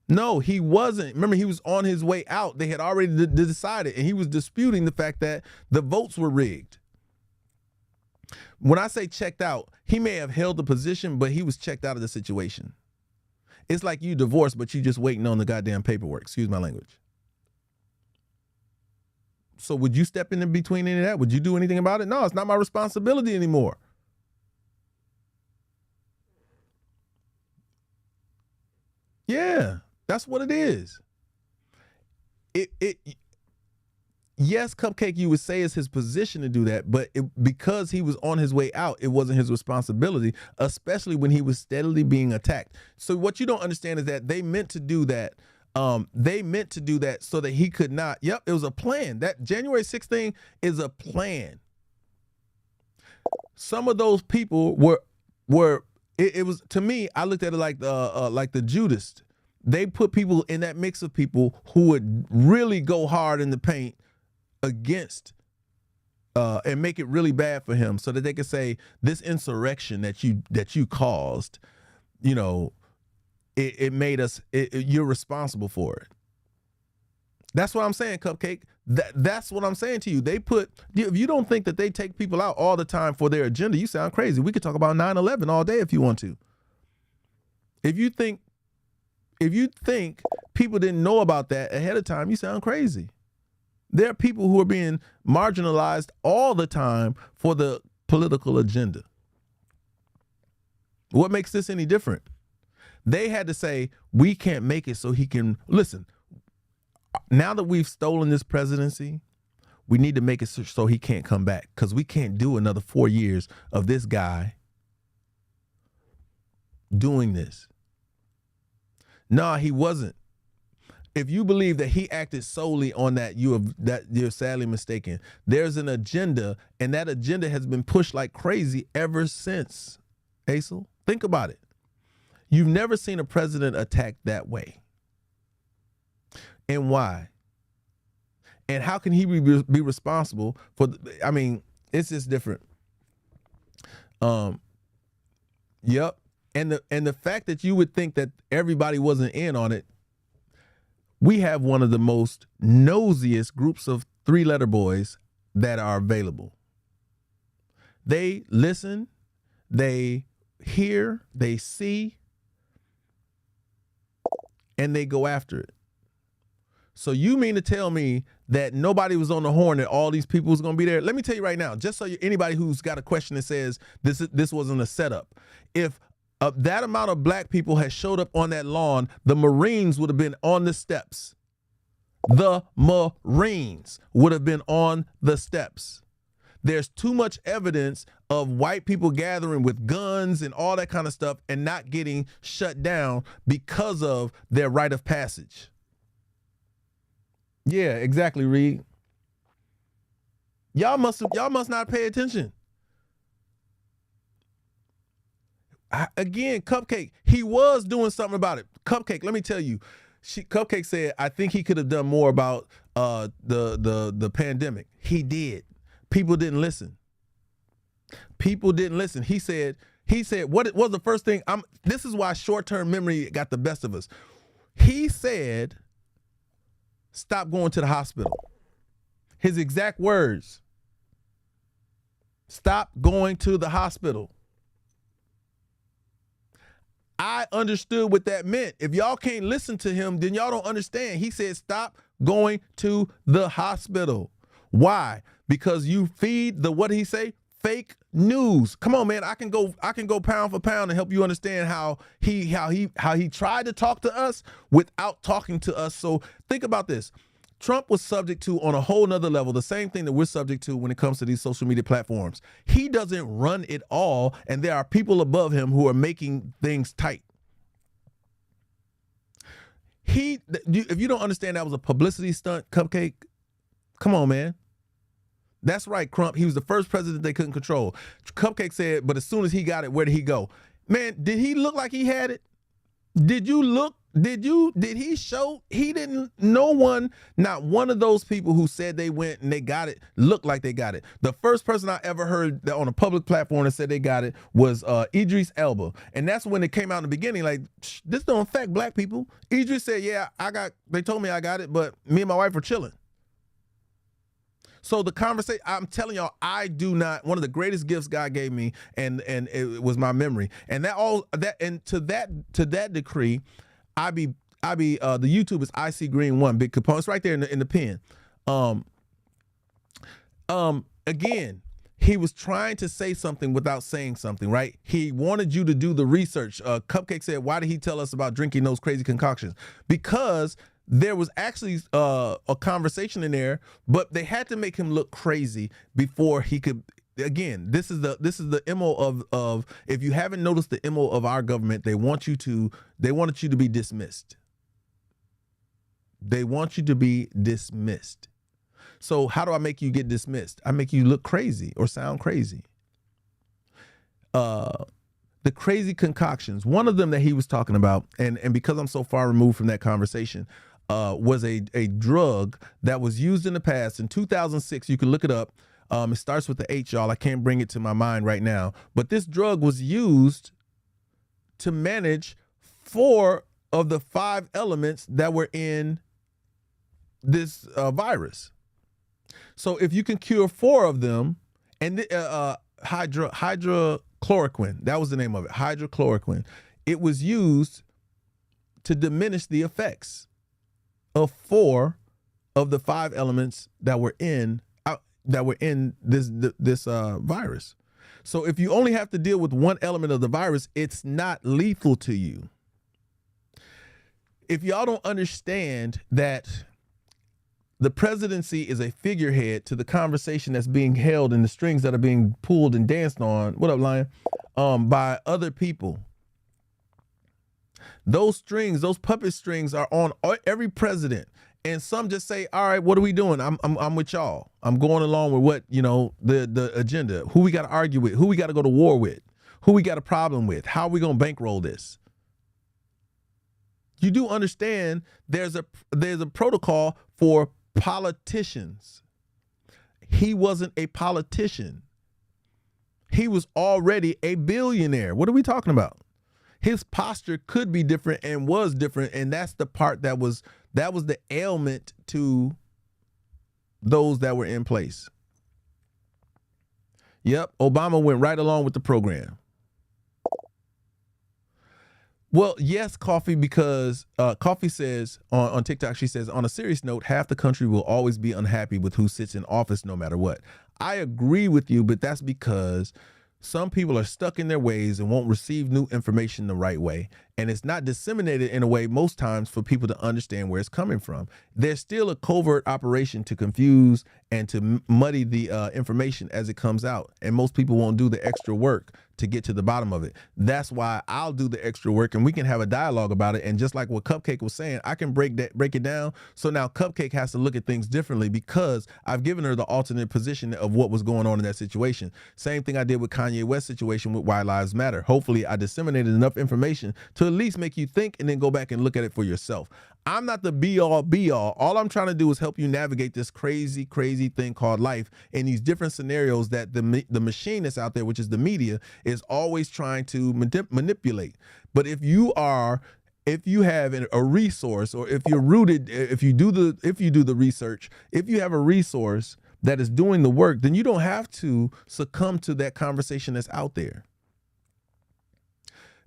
No, he wasn't. Remember, he was on his way out. They had already decided, and he was disputing the fact that the votes were rigged. When I say checked out, he may have held the position, but he was checked out of the situation. It's like you divorced, but you just waiting on the goddamn paperwork. Excuse my language. So would you step in between any of that? Would you do anything about it? No, it's not my responsibility anymore. Yeah, that's what it is. Yes, Cupcake, you would say it's his position to do that, but because he was on his way out, it wasn't his responsibility, especially when he was steadily being attacked. So what you don't understand is that they meant to do that. They meant to do that so that he could not. Yep, it was a plan. That January 6th thing is a plan. Some of those people were. It was, to me, I looked at it like the Judas. They put people in that mix of people who would really go hard in the paint against and make it really bad for him, so that they could say this insurrection that you caused, you know, it made us. You're responsible for it. That's what I'm saying, Cupcake. That's what I'm saying to you. They put. If you don't think that they take people out all the time for their agenda, you sound crazy. We could talk about 9/11 all day if you want to. If you think If you think people didn't know about that ahead of time, you sound crazy. There are people who are being marginalized all the time for the political agenda. What makes this any different? They had to say, we can't make it so he can, listen, now that we've stolen this presidency, we need to make it so he can't come back, because we can't do another 4 years of this guy doing this. No, he wasn't. If you believe that he acted solely on that, you're sadly mistaken. There's an agenda, and that agenda has been pushed like crazy ever since. Aisel, think about it. You've never seen a president attacked that way. And why? And how can he be responsible for, it's just different. Yep. And the fact that you would think that everybody wasn't in on it, we have one of the most nosiest groups of 3-letter boys that are available. They listen, they hear, they see, and they go after it. So you mean to tell me that nobody was on the horn, that all these people was going to be there? Let me tell you right now, just so anybody who's got a question that says this wasn't a setup, if that amount of black people had showed up on that lawn, the Marines would have been on the steps. The Marines would have been on the steps. There's too much evidence of white people gathering with guns and all that kind of stuff and not getting shut down because of their rite of passage. Yeah, exactly, Reed. Y'all must not pay attention. Again, Cupcake, he was doing something about it. Cupcake, let me tell you, Cupcake said, I think he could have done more about the pandemic. He did. People didn't listen. People didn't listen. He said, what was the first thing? This is why short-term memory got the best of us. He said, stop going to the hospital. His exact words, stop going to the hospital. I understood what that meant. If y'all can't listen to him, then y'all don't understand. He said, stop going to the hospital. Why? Because you feed what did he say? Fake news. Come on, man. I can go pound for pound and help you understand how he tried to talk to us without talking to us. So think about this. Trump was subject to, on a whole nother level, the same thing that we're subject to when it comes to these social media platforms. He doesn't run it all, and there are people above him who are making things tight. If you don't understand that was a publicity stunt, Cupcake, come on, man. That's right, Crump. He was the first president they couldn't control. Cupcake said, but as soon as he got it, where did he go? Man, did he look like he had it? Did you look? Did he show? He didn't. Not one of those people who said they went and they got it looked like they got it. The first person I ever heard that on a public platform that said they got it was Idris Elba. And that's when it came out in the beginning, like, this don't affect black people. Idris said, yeah, they told me I got it, but me and my wife are chilling. So the conversation, I'm telling y'all, one of the greatest gifts God gave me, and it was my memory. And to that decree, the YouTube is IC Green 1 big components right there in the pen. Again, he was trying to say something without saying something, right? He wanted you to do the research. Cupcake said, why did he tell us about drinking those crazy concoctions? Because there was actually a conversation in there, but they had to make him look crazy before he could. Again, this is the MO of if you haven't noticed the MO of our government, they wanted you to be dismissed. They want you to be dismissed. So how do I make you get dismissed? I make you look crazy or sound crazy. The crazy concoctions, one of them that he was talking about, and because I'm so far removed from that conversation, was a drug that was used in the past. In 2006, you can look it up. It starts with the H, y'all. I can't bring it to my mind right now. But this drug was used to manage 4 of the 5 elements that were in this virus. So if you can cure 4 of them, and hydrochloroquine, that was the name of it, hydrochloroquine. It was used to diminish the effects of 4 of the 5 elements that were in this virus. So if you only have to deal with one element of the virus, it's not lethal to you. If y'all don't understand that the presidency is a figurehead to the conversation that's being held and the strings that are being pulled and danced on, what up, Lion, by other people. Those strings, those puppet strings are on every president. And some just say, all right, what are we doing? I'm with y'all. I'm going along with what, the agenda, who we got to argue with, who we got to go to war with, who we got a problem with, how are we going to bankroll this? You do understand there's a protocol for politicians. He wasn't a politician. He was already a billionaire. What are we talking about? His posture could be different and was different, and that's the part that was the ailment to those that were in place. Yep, Obama went right along with the program. Well, yes, Coffee, because Coffee says on TikTok, she says, on a serious note, half the country will always be unhappy with who sits in office no matter what. I agree with you, but that's because some people are stuck in their ways and won't receive new information the right way. And it's not disseminated in a way most times for people to understand where it's coming from. There's still a covert operation to confuse and to muddy the information as it comes out. And most people won't do the extra work to get to the bottom of it. That's why I'll do the extra work and we can have a dialogue about it. And just like what Cupcake was saying, I can break it down. So now Cupcake has to look at things differently because I've given her the alternate position of what was going on in that situation. Same thing I did with Kanye West's situation with Why Lives Matter. Hopefully I disseminated enough information to at least make you think and then go back and look at it for yourself. I'm not the be all. All I'm trying to do is help you navigate this crazy thing called life in these different scenarios that the machine that's out there, which is the media, is always trying to manipulate. But if you have a resource, or if you're rooted, if you do the research, if you have a resource that is doing the work, then you don't have to succumb to that conversation that's out there.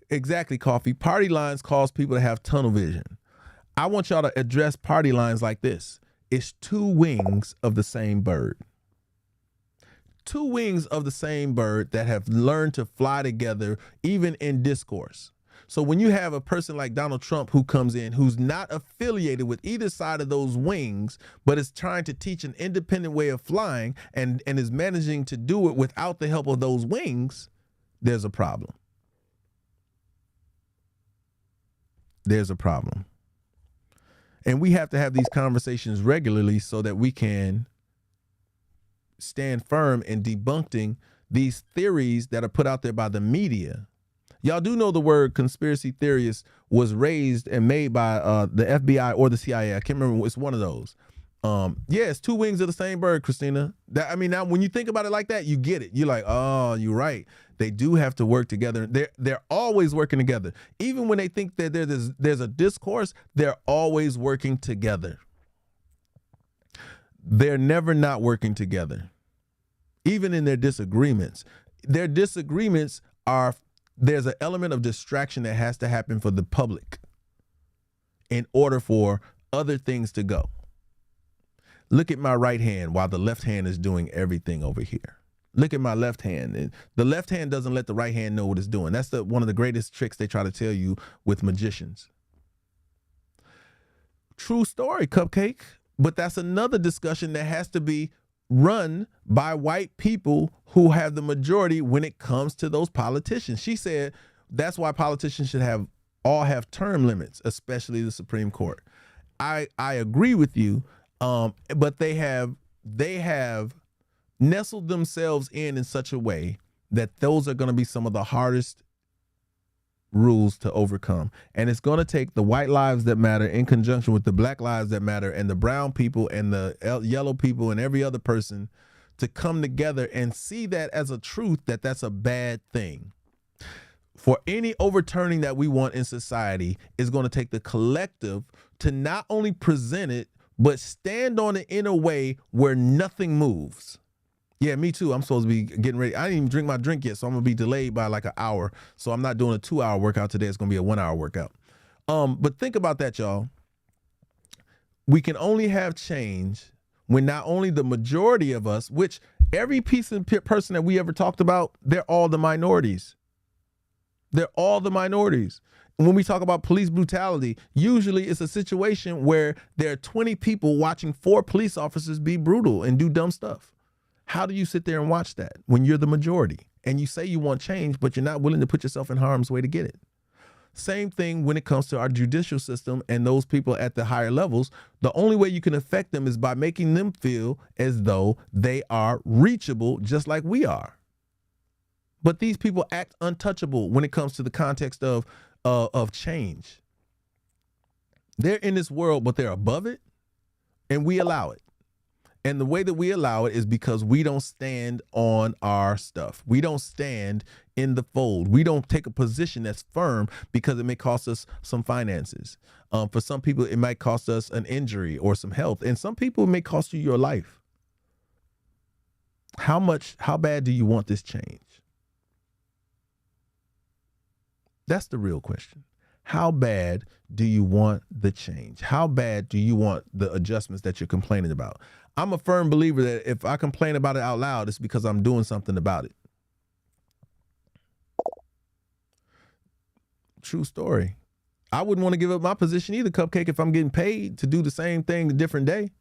Exactly, Coffee. Party lines cause people to have tunnel vision. I want y'all to address party lines like this. It's 2 wings of the same bird. 2 wings of the same bird that have learned to fly together, even in discourse. So when you have a person like Donald Trump who comes in, who's not affiliated with either side of those wings, but is trying to teach an independent way of flying and is managing to do it without the help of those wings, there's a problem. There's a problem. And we have to have these conversations regularly so that we can stand firm in debunking these theories that are put out there by the media. Y'all do know the word conspiracy theorist was raised and made by the FBI or the CIA. I can't remember. It's one of those. Yeah, it's 2 wings of the same bird, Christina. Now when you think about it like that, you get it. You're like, oh, you're right. They do have to work together. They're always working together. Even when they think that there's a discourse, they're always working together. They're never not working together. Even in their disagreements. Their disagreements there's an element of distraction that has to happen for the public in order for other things to go. Look at my right hand while the left hand is doing everything over here. Look at my left hand. And the left hand doesn't let the right hand know what it's doing. That's one of the greatest tricks they try to tell you with magicians. True story, Cupcake. But that's another discussion that has to be run by white people who have the majority when it comes to those politicians. She said that's why politicians should all have term limits, especially the Supreme Court. I agree with you. But they have nestled themselves in such a way that those are going to be some of the hardest rules to overcome. And it's going to take the white lives that matter in conjunction with the black lives that matter and the brown people and the yellow people and every other person to come together and see that as a truth, that that's a bad thing. For any overturning that we want in society is going to take the collective to not only present it, but stand on it in a way where nothing moves. Yeah, me too. I'm supposed to be getting ready. I didn't even drink my drink yet, so I'm going to be delayed by like an hour. So I'm not doing a 2-hour workout today. It's going to be a 1-hour workout. But think about that, y'all. We can only have change when not only the majority of us, which every person that we ever talked about, they're all the minorities. They're all the minorities. When we talk about police brutality, usually it's a situation where there are 20 people watching 4 police officers be brutal and do dumb stuff. How do you sit there and watch that when you're the majority and you say you want change, but you're not willing to put yourself in harm's way to get it? Same thing when it comes to our judicial system and those people at the higher levels. The only way you can affect them is by making them feel as though they are reachable just like we are. But these people act untouchable when it comes to the context of change. They're in this world, but they're above it, and we allow it. And the way that we allow it is because we don't stand on our stuff. We don't stand in the fold. We don't take a position that's firm because it may cost us some finances. For some people, it might cost us an injury or some health. And some people, it may cost you your life. How bad do you want this change? That's the real question. How bad do you want the change? How bad do you want the adjustments that you're complaining about? I'm a firm believer that if I complain about it out loud, it's because I'm doing something about it. True story. I wouldn't want to give up my position either, Cupcake, if I'm getting paid to do the same thing a different day.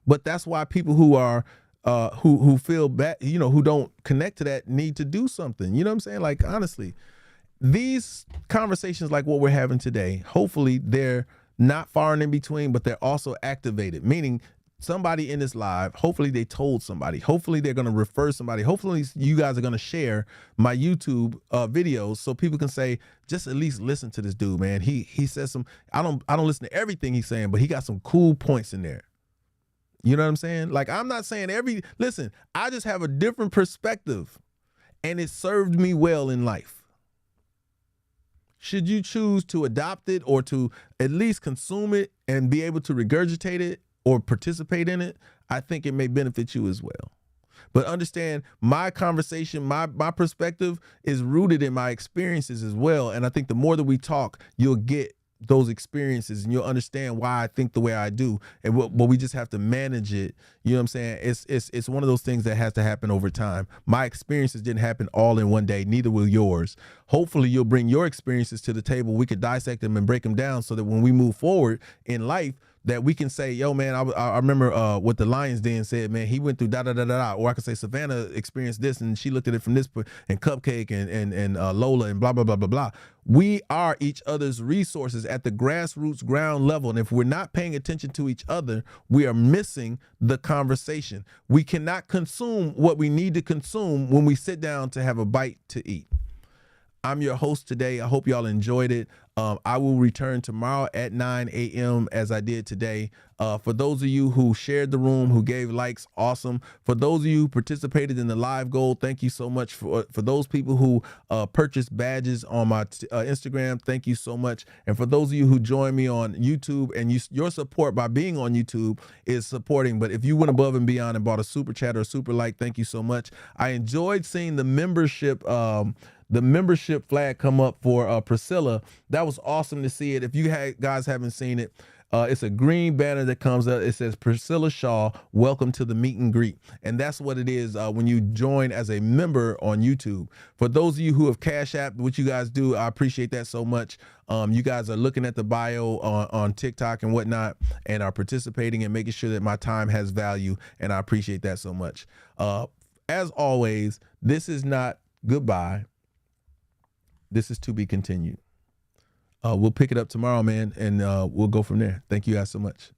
But that's why people who are who feel bad, who don't connect to that need to do something. You know what I'm saying? Like, honestly, these conversations like what we're having today, hopefully they're not far and in between, but they're also activated, meaning somebody in this live, hopefully they told somebody, hopefully they're going to refer somebody, hopefully you guys are going to share my YouTube videos so people can say, just at least listen to this dude, man. He says I don't listen to everything he's saying, but he got some cool points in there. You know what I'm saying? Like, I'm not saying listen, I just have a different perspective and it served me well in life. Should you choose to adopt it or to at least consume it and be able to regurgitate it or participate in it, I think it may benefit you as well. But understand, my conversation, my perspective is rooted in my experiences as well. And I think the more that we talk, you'll get those experiences and you'll understand why I think the way I do. And but we just have to manage it. You know what I'm saying? It's one of those things that has to happen over time. My experiences didn't happen all in one day. Neither will yours. Hopefully you'll bring your experiences to the table. We could dissect them and break them down so that when we move forward in life, that we can say, yo, man, I remember what the Lions Den said, man, he went through da-da-da-da-da. Or I could say Savannah experienced this and she looked at it from this, and Cupcake and Lola and blah, blah, blah, blah, blah. We are each other's resources at the grassroots ground level. And if we're not paying attention to each other, we are missing the conversation. We cannot consume what we need to consume when we sit down to have a bite to eat. I'm your host today. I hope y'all enjoyed it. I will return tomorrow at 9 a.m. as I did today. For those of you who shared the room, who gave likes, awesome. For those of you who participated in the live goal, thank you so much. For those people who purchased badges on my Instagram, thank you so much. And for those of you who joined me on YouTube, and your support by being on YouTube is supporting. But if you went above and beyond and bought a super chat or a super like, thank you so much. I enjoyed seeing the membership flag come up for Priscilla. That was awesome to see it. If you guys haven't seen it, it's a green banner that comes up. It says Priscilla Shaw, welcome to the meet and greet. And that's what it is when you join as a member on YouTube. For those of you who have Cash App, what you guys do, I appreciate that so much. You guys are looking at the bio on TikTok and whatnot and are participating and making sure that my time has value. And I appreciate that so much. As always, this is not goodbye. This is to be continued. We'll pick it up tomorrow, man, and we'll go from there. Thank you guys so much.